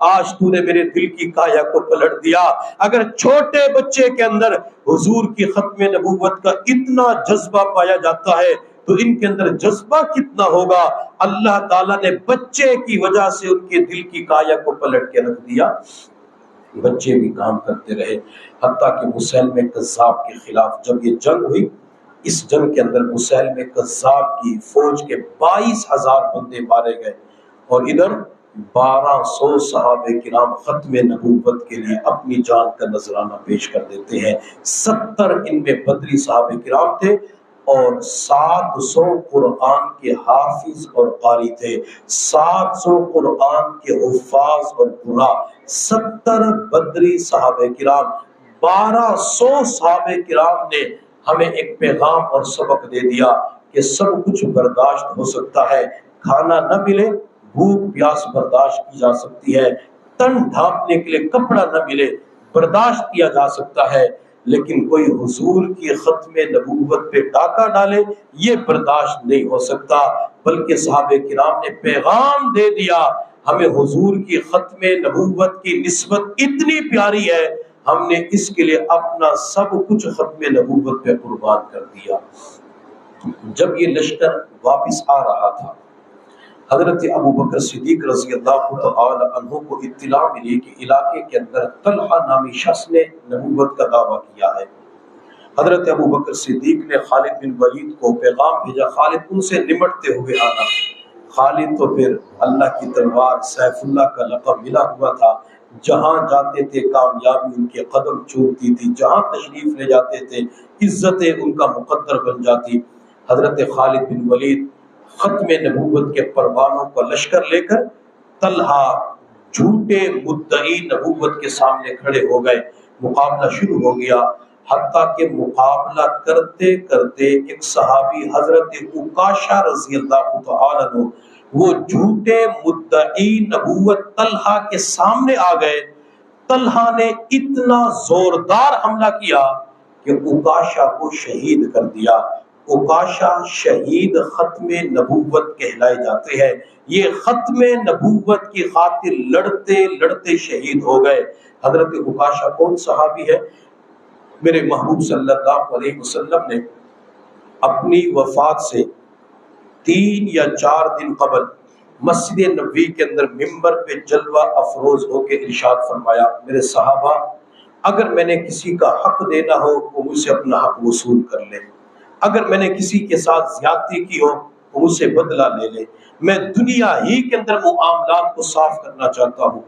آج تو نے میرے دل کی کایا کو پلٹ دیا۔ اگر چھوٹے بچے کے اندر حضور کی ختم نبوت کا اتنا جذبہ پایا جاتا ہے تو ان کے اندر جذبہ کتنا ہوگا۔ اللہ تعالیٰ نے بچے کی وجہ سے ان کے دل کی کایا کو پلٹ کے رکھ دیا، بچے بھی کام کرتے رہے، حتیٰ کہ مسیلمہ کذاب کے خلاف جب یہ جنگ ہوئی، اس جنگ کے اندر مسیلمہ کذاب کی فوج کے 22,000 بندے مارے گئے، اور ادھر 1200 صحابہ کرام ختم نبوت کے لیے اپنی جان کا نذرانہ پیش کر دیتے ہیں۔ 70 ان میں بدری صحابہ کرام تھے اور 700 قرآن کے حافظ اور قاری تھے، 700 قرآن کے حفاظ اور قراء، 70 بدری صحابہ کرام، 1200 صحابہ کرام نے ہمیں ایک پیغام اور سبق دے دیا کہ سب کچھ برداشت ہو سکتا ہے، کھانا نہ ملے بھوک پیاس برداشت کی جا سکتی ہے، تن ڈھانپنے کے لیے کپڑا نہ ملے برداشت کیا جا سکتا ہے، لیکن کوئی حضور کی ختم نبوت پہ ڈاکہ ڈالے یہ برداشت نہیں ہو سکتا۔ بلکہ صحابہ کرام نے پیغام دے دیا، ہمیں حضور کی ختم نبوت کی نسبت اتنی پیاری ہے، ہم نے اس کے لیے اپنا سب کچھ ختم نبوت پہ قربان کر دیا۔ جب یہ لشکر واپس آ رہا تھا، حضرت ابوبکر صدیق رضی اللہ تعالی عنہ کو اطلاع ملی کہ علاقے کے اندر طلحہ نامی شخص نے نبوت کا دعویٰ کیا ہے۔ حضرت ابوبکر صدیق نے خالد بن ولید کو پیغام بھیجا، خالد ان سے نمٹتے ہوئے آنا۔ خالد تو پھر اللہ کی تلوار سیف اللہ کا لقب ملا ہوا تھا، جہاں جاتے تھے کامیابی ان کے قدم چومتی تھی، جہاں تشریف لے جاتے تھے عزتیں ان کا مقدر بن جاتی۔ حضرت خالد بن ولید ختم نبوت کے پروانوں کا لشکر لے کر طلحہ جھوٹے مدعی نبوت کے سامنے کھڑے ہو گئے، مقابلہ شروع ہو گیا، حتیٰ کہ مقابلہ کرتے کرتے ایک صحابی حضرت عکاشہ رضی اللہ تعالیٰ عنہ وہ جھوٹے مدعی نبوت طلحہ کے سامنے آ گئے۔ طلحہ نے اتنا زوردار حملہ کیا کہ عکاشہ کو شہید کر دیا۔ عکاشہ شہید ختم نبوت کہلائے جاتے ہیں، یہ ختم نبوت کی خاطر لڑتے لڑتے شہید ہو گئے۔ حضرت عکاشہ کون صحابی ہے؟ میرے محبوب صلی اللہ علیہ وسلم نے اپنی وفات سے 3 یا 4 دن قبل مسجد نبوی کے اندر ممبر پہ جلوہ افروز ہو کے ارشاد فرمایا، میرے صحابہ اگر میں نے کسی کا حق دینا ہو وہ مجھ سے اپنا حق وصول کر لے، اگر میں نے کسی کے ساتھ زیادتی کی ہو وہ مجھ سے بدلہ لے لے، میں دنیا ہی کے اندر معاملات کو صاف کرنا چاہتا ہوں۔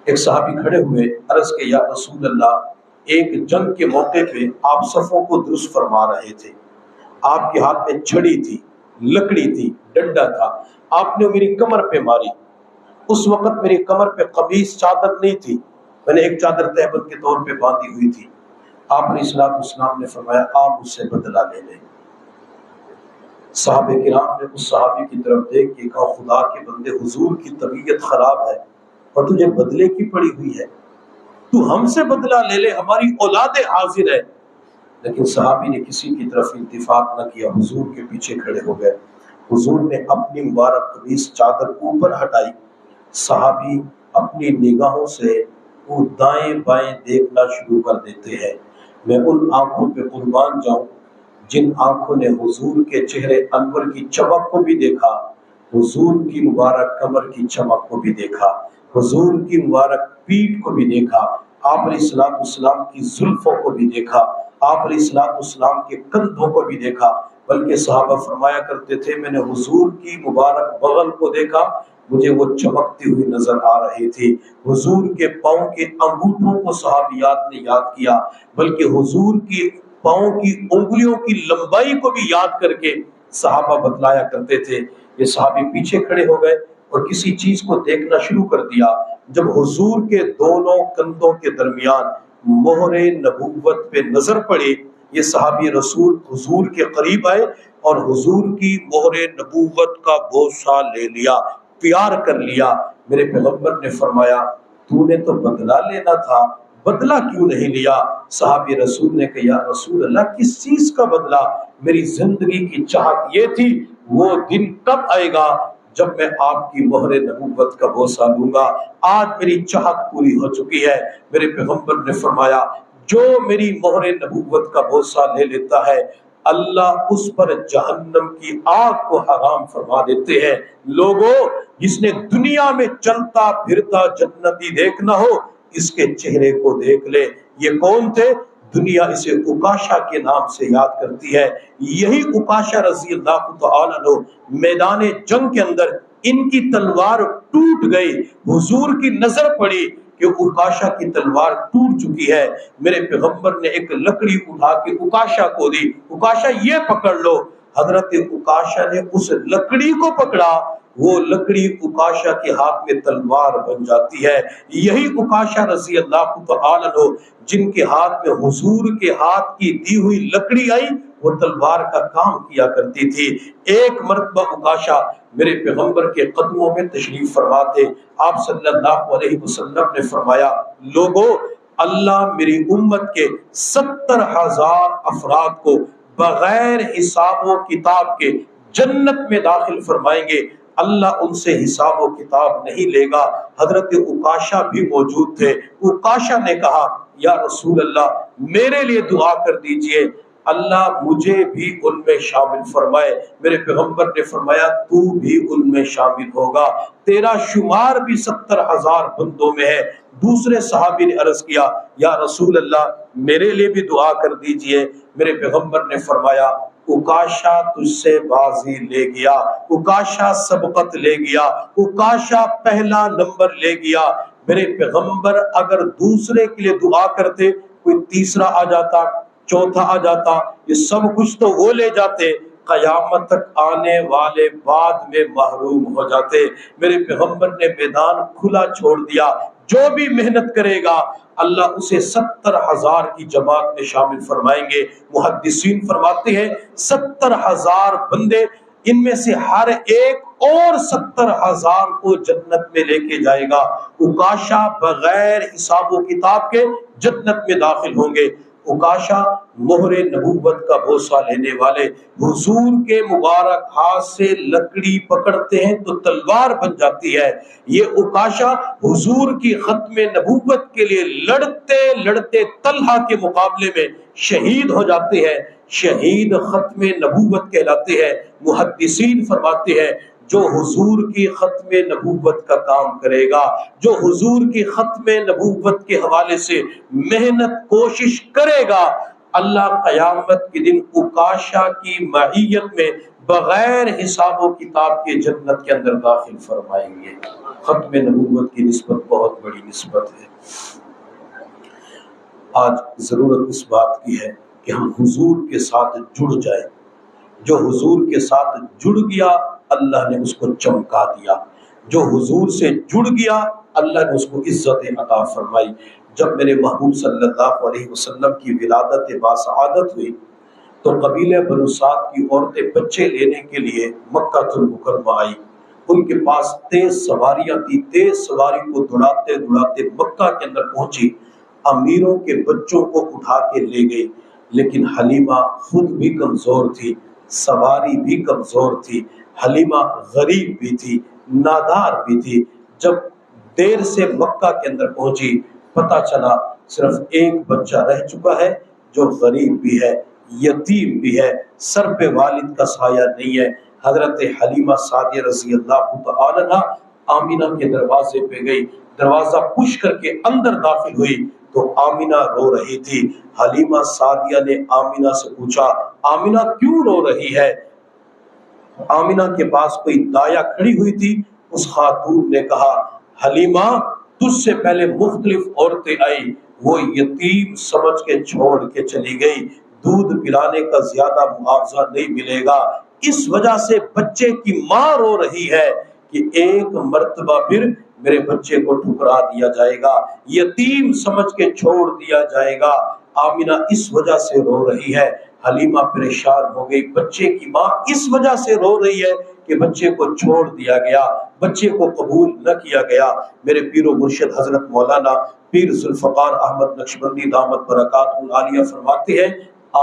ایک صحابی کھڑے ہوئے، عرض کہ یا رسول اللہ، ایک جنگ کے موقع پہ آپ صفوں کو درست فرما رہے تھے، آپ کے ہاتھ میں چھڑی تھی، لکڑی تھی، ڈنڈا تھا، آپ نے میری کمر پہ ماری۔ اس وقت میری کمر پہ قمیص چادر نہیں تھی، میں نے ایک چادر تہبند کے طور پہ باندھی ہوئی تھی۔ آپ علیہ السلام نے فرمایا آپ مجھ سے بدلہ لے لیں۔ صحابہ کرام نے اس صحابی کی طرف دیکھ کے کہا، خدا کے بندے، حضور کی طبیعت خراب ہے اور تجھے بدلے کی پڑی ہوئی ہے، تو ہم سے بدلہ لے لے، ہماری اولاد حاضر ہے۔ لیکن صحابی نے کسی کی طرف التفات نہ کیا، حضور کے پیچھے کھڑے ہو گئے۔ حضور نے اپنی مبارک قمیص چادر اوپر ہٹائی، صحابی اپنی نگاہوں سے وہ دائیں بائیں دیکھنا شروع کر دیتے ہیں۔ میں ان آنکھوں پہ قربان جاؤں جن آنکھوں نے حضور کے چہرے انور کی چمک کو بھی دیکھا، حضور کی مبارک کمر کی چمک کو بھی دیکھا، حضور کی مبارک پیٹھ کو بھی دیکھا، آپ علیہ السلام کی زلفوں کو بھی دیکھا، آپ علیہ السلام کے کندھوں کو بھی دیکھا۔ بلکہ صحابہ فرمایا کرتے تھے میں نے حضور کی مبارک بغل کو دیکھا، مجھے وہ چمکتی ہوئی نظر آ رہی تھی۔ حضور کے پاؤں کے انگوٹھوں کو صحابیات نے یاد کیا، بلکہ حضور کی پاؤں کی انگلیوں کی لمبائی کو بھی یاد کر کے صحابہ بتلایا کرتے تھے۔ یہ صحابی پیچھے کھڑے ہو گئے اور کسی چیز کو دیکھنا شروع کر دیا۔ جب حضور کے دونوں کندھوں کے درمیان مہر نبوت پہ نظر پڑی، یہ صحابی رسول حضور کے قریب آئے اور حضور کی مہر نبوت کا بوسہ لے لیا، پیار کر لیا۔ میرے پیغمبر نے فرمایا تو نے تو بدلہ لینا تھا، بدلہ کیوں نہیں لیا؟ صحابی رسول نے کہا یا رسول اللہ کس چیز کا بدلہ؟ میری زندگی کی چاہت یہ تھی وہ دن کب آئے گا جب میں آپ کی مہر نبوت کا بوسہ لوں گا، آج میری چاہت پوری ہو چکی ہے۔ میرے پیغمبر نے فرمایا جو میری مہر نبوت کا بوسہ لے لیتا ہے اللہ اس پر جہنم کی آگ کو حرام فرما دیتے ہیں۔ لوگوں، جس نے دنیا میں چلتا پھرتا جنتی دیکھنا ہو اس کے چہرے کو دیکھ لے۔ یہ کون تھے؟ دنیا اسے اکاشا کے نام سے یاد کرتی ہے۔ یہی اکاشا رضی اللہ تعالی عنہ میدان جنگ کے اندر ان کی تلوار ٹوٹ گئی، حضور کی نظر پڑی کہ اکاشا کی تلوار ٹوٹ چکی ہے۔ میرے پیغمبر نے ایک لکڑی اٹھا کے اکاشا کو دی، اکاشا یہ پکڑ لو۔ حضرت اکاشا نے اس لکڑی کو پکڑا، وہ لکڑی اکاشا کے ہاتھ میں تلوار بن جاتی ہے۔ یہی اکاشا رضی اللہ تعالی عنہ جن کے ہاتھ میں حضور کے ہاتھ کی دی ہوئی لکڑی آئی وہ تلوار کا کام کیا کرتی تھی۔ ایک مرتبہ اکاشا میرے پیغمبر کے قدموں میں تشریف فرما تھے۔ آپ صلی اللہ علیہ وسلم نے فرمایا، لوگوں، اللہ میری امت کے 70,000 افراد کو بغیر حساب و کتاب کے جنت میں داخل فرمائیں گے، اللہ ان سے حساب و کتاب نہیں لے گا۔ حضرت اکاشا بھی موجود تھے۔ اکاشا نے کہا، یا رسول اللہ میرے لیے دعا کر دیجئے، اللہ مجھے بھی ان میں شامل فرمائے۔ میرے پیغمبر نے فرمایا، تو بھی ان میں شامل ہوگا، تیرا شمار بھی 70,000 بندوں میں ہے۔ دوسرے صحابی نے عرض کیا، یا رسول اللہ میرے لیے بھی دعا کر دیجئے۔ میرے پیغمبر نے فرمایا، اکاشا تجھ سے بازی لے گیا، اکاشا سبقت لے گیا، اکاشا پہلا نمبر لے گیا۔ میرے پیغمبر اگر دوسرے کے لیے دعا کرتے، کوئی تیسرا آ جاتا، چوتھا آ جاتا، یہ سب کچھ تو وہ لے جاتے، قیامت تک آنے والے بعد میں محروم ہو جاتے۔ میرے پیغمبر نے میدان کھلا چھوڑ دیا، جو بھی محنت کرے گا اللہ اسے 70,000 کی جماعت میں شامل فرمائیں گے۔ محدثین فرماتے ہیں 70,000 بندے، ان میں سے ہر ایک اور 70,000 کو جنت میں لے کے جائے گا۔ اکاشا بغیر حساب و کتاب کے جنت میں داخل ہوں گے۔ اکاشا مہر نبوت کا بوسہ لینے والے، حضور کے مبارک ہاتھ سے لکڑی پکڑتے ہیں تو تلوار بن جاتی ہے۔ یہ اکاشا حضور کی ختم نبوت کے لیے لڑتے لڑتے طلحہ کے مقابلے میں شہید ہو جاتے ہیں۔ شہید ختم نبوت کہلاتے ہیں۔ محدثین فرماتے ہیں جو حضور کی ختم نبوت کا کام کرے گا، جو حضور کی ختم نبوت کے حوالے سے محنت کوشش کرے گا، اللہ قیامت کے دن اکاشا کی معیت میں بغیر حساب و کتاب کے جنت کے اندر داخل فرمائیں گے۔ ختم نبوت کی نسبت بہت بڑی نسبت ہے۔ آج ضرورت اس بات کی ہے کہ ہم حضور کے ساتھ جڑ جائیں۔ جو حضور کے ساتھ جڑ گیا اللہ نے اس کو چمکا دیا، جو حضور سے جڑ گیا اللہ نے اس کو عزت عطا فرمائی۔ جب میرے محبوب صلی اللہ علیہ وسلم کی ولادت باسعادت ہوئی تو قبیلہ بنو سعد کی عورتیں بچے لینے کے لیے مکہ المکرمہ آئی۔ ان کے پاس تیز سواریاں تھی، تیز سواری کو دوڑاتے دوڑاتے مکہ کے اندر پہنچی، امیروں کے بچوں کو اٹھا کے لے گئی، لیکن حلیمہ خود بھی کمزور تھی، سواری بھی کمزور تھی، حلیمہ غریب بھی تھی، نادار بھی تھی۔ جب دیر سے مکہ کے اندر پہنچی پتہ چلا صرف ایک بچہ رہ چکا ہے جو غریب بھی ہے، یتیم بھی ہے، سر پہ والد کا سایہ نہیں ہے۔ حضرت حلیمہ سعدیہ رضی اللہ تعالی عنہا آمینہ کے دروازے پہ گئی، دروازہ پش کر کے اندر داخل ہوئی تو آمینہ رو رہی تھی۔ حلیمہ سعدیہ نے آمینہ سے پوچھا، آمینہ کیوں رو رہی ہے؟ آمینہ کے پاس کوئی دایا کھڑی ہوئی تھی، اس خاتون نے کہا، حلیمہ تجھ سے پہلے مختلف عورتیں آئی، وہ یتیم سمجھ کے چھوڑ کے چلی گئی، دودھ پلانے کا زیادہ معاوضہ نہیں ملے گا، اس وجہ سے بچے کی ماں رو رہی ہے کہ ایک مرتبہ پھر میرے بچے کو ٹھکرا دیا جائے گا، یتیم سمجھ کے چھوڑ دیا جائے گا، آمینہ اس وجہ سے رو رہی ہے۔ حلیمہ پریشان ہو گئی، بچے کی ماں اس وجہ سے رو رہی ہے کہ بچے کو چھوڑ دیا گیا، بچے کو قبول نہ کیا گیا۔ میرے پیر و مرشد حضرت مولانا پیر ذوالفقار احمد نقشبندی دامت برکاتہ العالیہ فرماتے ہیں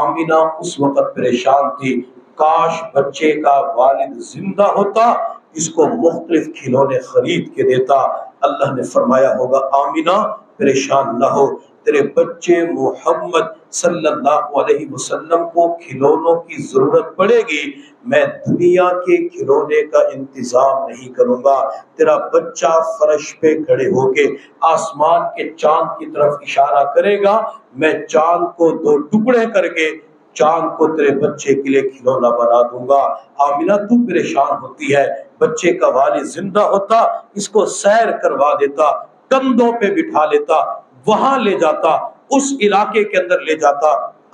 آمینہ اس وقت پریشان تھی، کاش بچے کا والد زندہ ہوتا، اس کو مختلف کھلونے خرید کے دیتا۔ اللہ نے فرمایا ہوگا آمینہ پریشان نہ ہو، تیرے بچے محمد صلی اللہ علیہ وسلم کو کھلونوں کی ضرورت پڑے گی، میں دنیا کے کھلونے کا انتظام نہیں کروں گا۔ تیرا بچہ فرش پہ کھڑے ہو کے آسمان کے چاند کی طرف اشارہ کرے گا، میں چاند کو دو ٹکڑے کر کے چاند کو تیرے بچے کے لیے کھلونا بنا دوں گا۔ آمینہ تو پریشان ہوتی ہے، بچے کا والد زندہ ہوتا اس کو سیر کروا دیتا، کندھوں پہ بٹھا لیتا، وہاں لے جاتا، اس علاقے کے اندر لے جاتا۔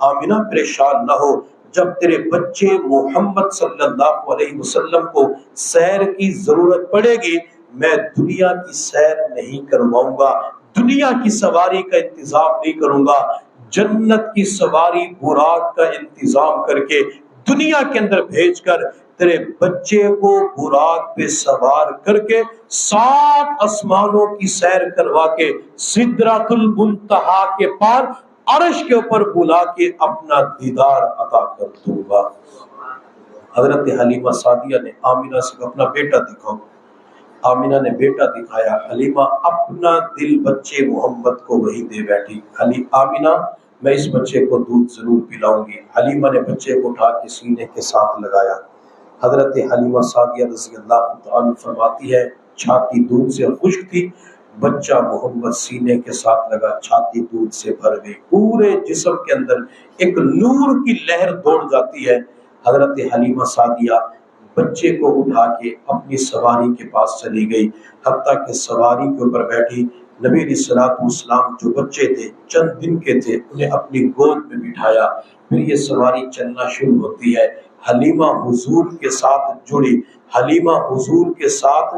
آمینہ پریشان نہ ہو، جب تیرے بچے محمد صلی اللہ علیہ وسلم کو سیر کی ضرورت پڑے گی، میں دنیا کی سیر نہیں کرواؤں گا، دنیا کی سواری کا انتظام نہیں کروں گا، جنت کی سواری براق کا انتظام کر کے دنیا کے اندر بھیج کر تیرے بچے کو براق پہ سوار کر کے 7 آسمانوں کی سیر کروا کے سدرۃ المنتہا کے پار عرش کے اوپر بلا کے اپنا دیدار عطا کر دوں گا۔ حضرت حلیمہ سعدیہ نے آمینہ سے اپنا بیٹا دکھاؤ، آمینہ نے بیٹا دکھایا، حلیمہ اپنا دل بچے محمد کو وہی دے بیٹھی، آمینہ میں اس بچے کو دودھ ضرور پلاؤں گی۔ حلیمہ نے بچے کو اٹھا کے سینے کے ساتھ لگایا۔ حضرت حلیمہ سعدیہ رضی اللہ تعالیٰ فرماتی ہے چھاتی دودھ سے خشک تھی، بچہ محمد سینے کے ساتھ لگا، چھاتی دودھ سے بھر گئی، پورے جسم کے اندر ایک نور کی لہر دوڑ جاتی ہے۔ حضرت حلیمہ سعدیہ بچے کو اٹھا کے اپنی سواری کے پاس چلی گئی، حتیٰ کہ سواری کے اوپر بیٹھی نبی علیہ الصلوۃ والسلام جو بچے تھے چند دن کے تھے انہیں اپنی گود میں بٹھایا، پھر یہ سواری چلنا شروع ہوتی ہے۔ حلیمہ حضور کے ساتھ جڑی، حلیمہ حضور کے ساتھ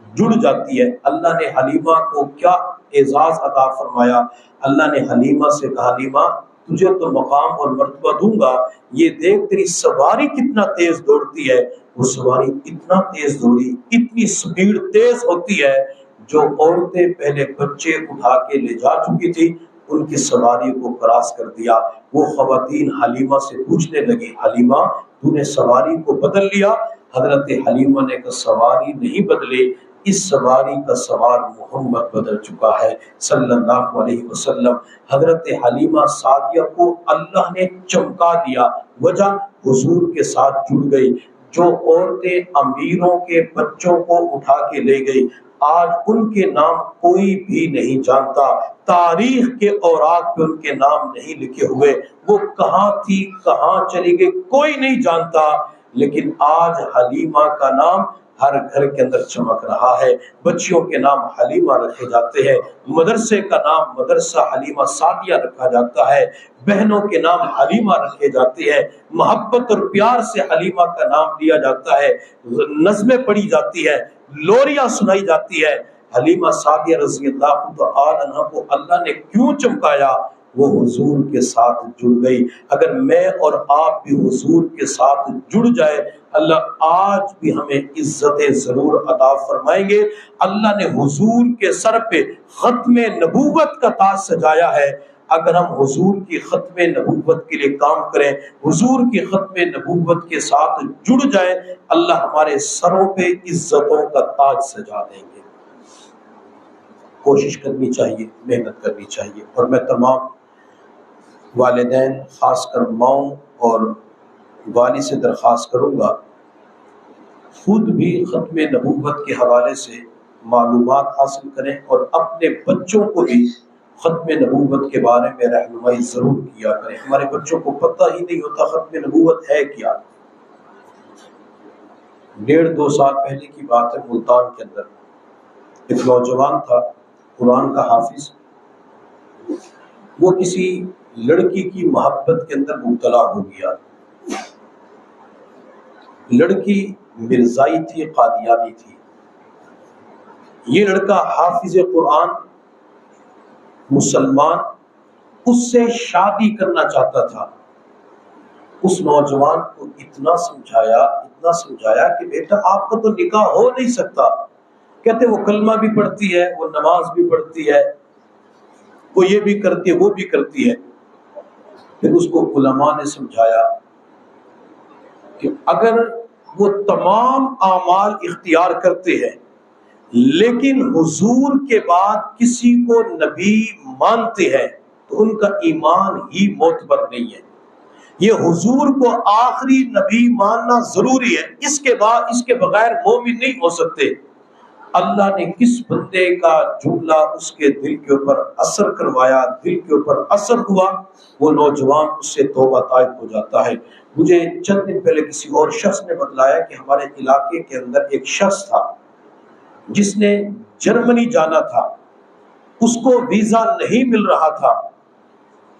جڑ جاتی ہے۔ اللہ نے حلیمہ کو کیا اعزاز عطا فرمایا، اللہ نے حلیمہ سے کہا حلیمہ تجھے تو مقام اور مرتبہ دوں گا، یہ دیکھ تیری سواری کتنا تیز دوڑتی ہے۔ وہ سواری اتنا تیز دوڑی، اتنی سپیڈ تیز ہوتی ہے، جو عورتیں پہلے بچے اٹھا کے لے جا چکی تھی ان کی سواری کو کراس کر دیا۔ وہ خواتین حلیمہ سے پوچھنے لگی حلیمہ تو نے سواری کو بدل لیا؟ حضرت حلیمہ نے کہا سواری نہیں بدلے، اس سواری کا سوار محمد بدل چکا ہے صلی اللہ علیہ وسلم۔ حضرت حلیمہ سعدیہ کو اللہ نے چمکا دیا، وجہ حضور کے ساتھ جڑ گئی۔ جو عورتیں امیروں کے بچوں کو اٹھا کے لے گئی آج ان کے نام کوئی بھی نہیں جانتا، تاریخ کے اوراق پہ ان کے نام نہیں لکھے ہوئے، وہ کہاں تھی کہاں چلی گئی کوئی نہیں جانتا، لیکن آج حلیمہ کا نام ہر گھر کے اندر چمک رہا ہے۔ بچیوں کے نام حلیمہ رکھے جاتے ہیں، مدرسے کا نام مدرسہ حلیمہ سعدیہ رکھا جاتا ہے، بہنوں کے نام حلیمہ رکھے جاتے ہیں، محبت اور پیار سے حلیمہ کا نام لیا جاتا ہے، نظمیں پڑھی جاتی ہے، لوریاں سنائی جاتی ہے۔ حلیمہ سعدیہ رضی اللہ تعالی عنہا کو اللہ نے کیوں چمکایا؟ وہ حضور کے ساتھ جڑ گئی۔ اگر میں اور آپ بھی حضور کے ساتھ جڑ جائے اللہ آج بھی ہمیں عزتیں ضرور عطا فرمائیں گے۔ اللہ نے حضور کے سر پہ ختم نبوت کا تاج سجایا ہے، اگر ہم حضور کی ختم نبوت کے لیے کام کریں، حضور کی ختم نبوت کے ساتھ جڑ جائیں، اللہ ہمارے سروں پہ عزتوں کا تاج سجا دیں گے۔ کوشش کرنی چاہیے، محنت کرنی چاہیے، اور میں تمام والدین خاص کر ماؤں اور والد سے درخواست کروں گا خود بھی ختم نبوت کے حوالے سے معلومات حاصل کریں اور اپنے بچوں کو بھی ختم نبوت کے بارے میں رہنمائی ضرور کیا کریں۔ ہمارے بچوں کو پتہ ہی نہیں ہوتا ختم نبوت ہے کیا۔ 1.5-2 سال پہلے کی بات ہے، ملتان کے اندر ایک نوجوان تھا قرآن کا حافظ، وہ کسی لڑکی کی محبت کے اندر مبتلا ہو گیا۔ لڑکی مرزائی تھی، قادیانی تھی۔ یہ لڑکا حافظ قرآن مسلمان اس سے شادی کرنا چاہتا تھا۔ اس نوجوان کو اتنا سمجھایا کہ بیٹا آپ کا تو نکاح ہو نہیں سکتا۔ کہتے وہ کلمہ بھی پڑھتی ہے، وہ نماز بھی پڑھتی ہے، وہ یہ بھی کرتی ہے وہ بھی کرتی ہے۔ پھر اس کو علماء نے سمجھایا کہ اگر وہ تمام اعمال اختیار کرتے ہیں لیکن حضور کے بعد کسی کو نبی مانتے ہیں تو ان کا ایمان ہی معتبر نہیں ہے۔ یہ حضور کو آخری نبی ماننا ضروری ہے، اس کے بغیر مومن نہیں ہو سکتے۔ اللہ نے کس بندے کا جملہ اس کے دل کے اوپر اثر کروایا، دل کے اوپر اثر ہوا، وہ نوجوان اس سے توبہ طائب ہو جاتا ہے۔ مجھے چند دن پہلے کسی اور شخص نے بتلایا کہ ہمارے علاقے کے اندر ایک شخص تھا جس نے جرمنی جانا تھا، اس کو ویزا نہیں مل رہا تھا۔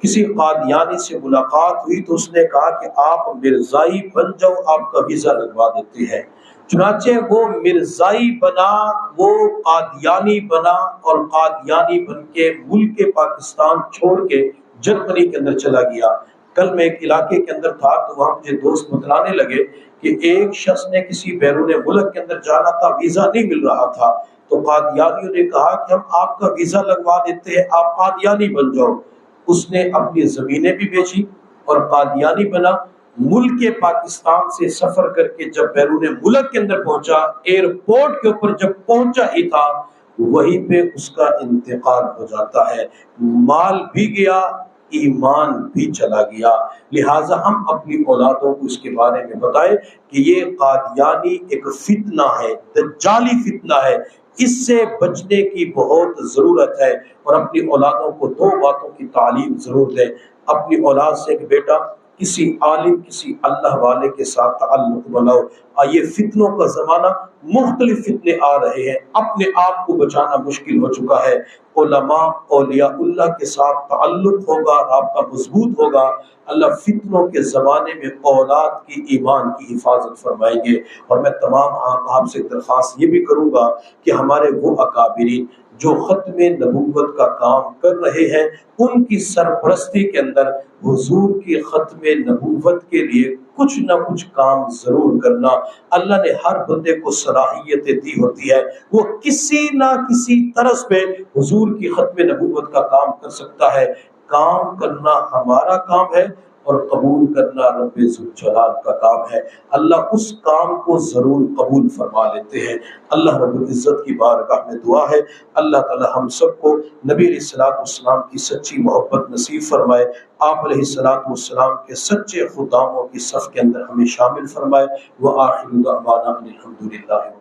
کسی قادیانی سے ملاقات ہوئی تو اس نے کہا کہ آپ مرزائی بن جاؤ، آپ کا ویزا لگوا دیتے ہیں۔ چنانچہ وہ مرزائی بنا، وہ قادیانی بنا، اور قادیانی بن کے ملک پاکستان چھوڑ کے جرمنی کے اندر چلا گیا۔ کل میں ایک علاقے کے اندر تھا تو وہاں مجھے دوست بتلانے لگے کہ ایک شخص نے کسی بیرون ملک کے اندر جانا تھا، ویزا نہیں مل رہا تھا، تو قادیانیوں نے کہا کہ ہم آپ کا ویزا لگوا دیتے ہیں، آپ قادیانی بن جاؤ۔ اس نے اپنی زمینیں بھی بیچی اور قادیانی بنا۔ ملک پاکستان سے سفر کر کے جب بیرون ملک کے اندر پہنچا، ایئرپورٹ کے اوپر جب پہنچا ہی تھا، وہیں پہ اس کا انتقال ہو جاتا ہے۔ مال بھی گیا، ایمان بھی چلا گیا۔ لہٰذا ہم اپنی اولادوں کو اس کے بارے میں بتائیں کہ یہ قادیانی ایک فتنہ ہے، دجالی فتنہ ہے، اس سے بچنے کی بہت ضرورت ہے۔ اور اپنی اولادوں کو دو باتوں کی تعلیم ضرور دیں۔ اپنی اولاد سے کہ بیٹا کسی عالم، کسی اللہ والے کے ساتھ تعلق بناؤ۔ یہ فتنوں کا زمانہ، مختلف فتنے آ رہے ہیں، اپنے آپ کو بچانا مشکل ہو چکا ہے۔ علماء، اولیاء اللہ کے ساتھ تعلق ہوگا، رابطہ مضبوط ہوگا، اللہ فتنوں کے زمانے میں اولاد کی ایمان کی حفاظت فرمائیں گے۔ اور میں تمام آپ سے درخواست یہ بھی کروں گا کہ ہمارے وہ اکابرین جو ختم نبوت کا کام کر رہے ہیں، ان کی سرپرستی کے اندر حضور کی ختم نبوت کے لیے کچھ نہ کچھ کام ضرور کرنا۔ اللہ نے ہر بندے کو صلاحیتیں دی ہوتی ہے، وہ کسی نہ کسی طرز پہ حضور کی ختم نبوت کا کام کر سکتا ہے۔ کام کرنا ہمارا کام ہے اور قبول کرنا رب ذوالجلال کا کام ہے۔ اللہ اس کام کو ضرور قبول فرما لیتے ہیں۔ اللہ رب العزت کی بارگاہ میں دعا ہے اللہ تعالی ہم سب کو نبی علیہ الصلوۃ والسلام کی سچی محبت نصیب فرمائے، آپ علیہ الصلوۃ والسلام کے سچے خداموں کی صف کے اندر ہمیں شامل فرمائے۔ وآخر دعوانا الحمد للہ۔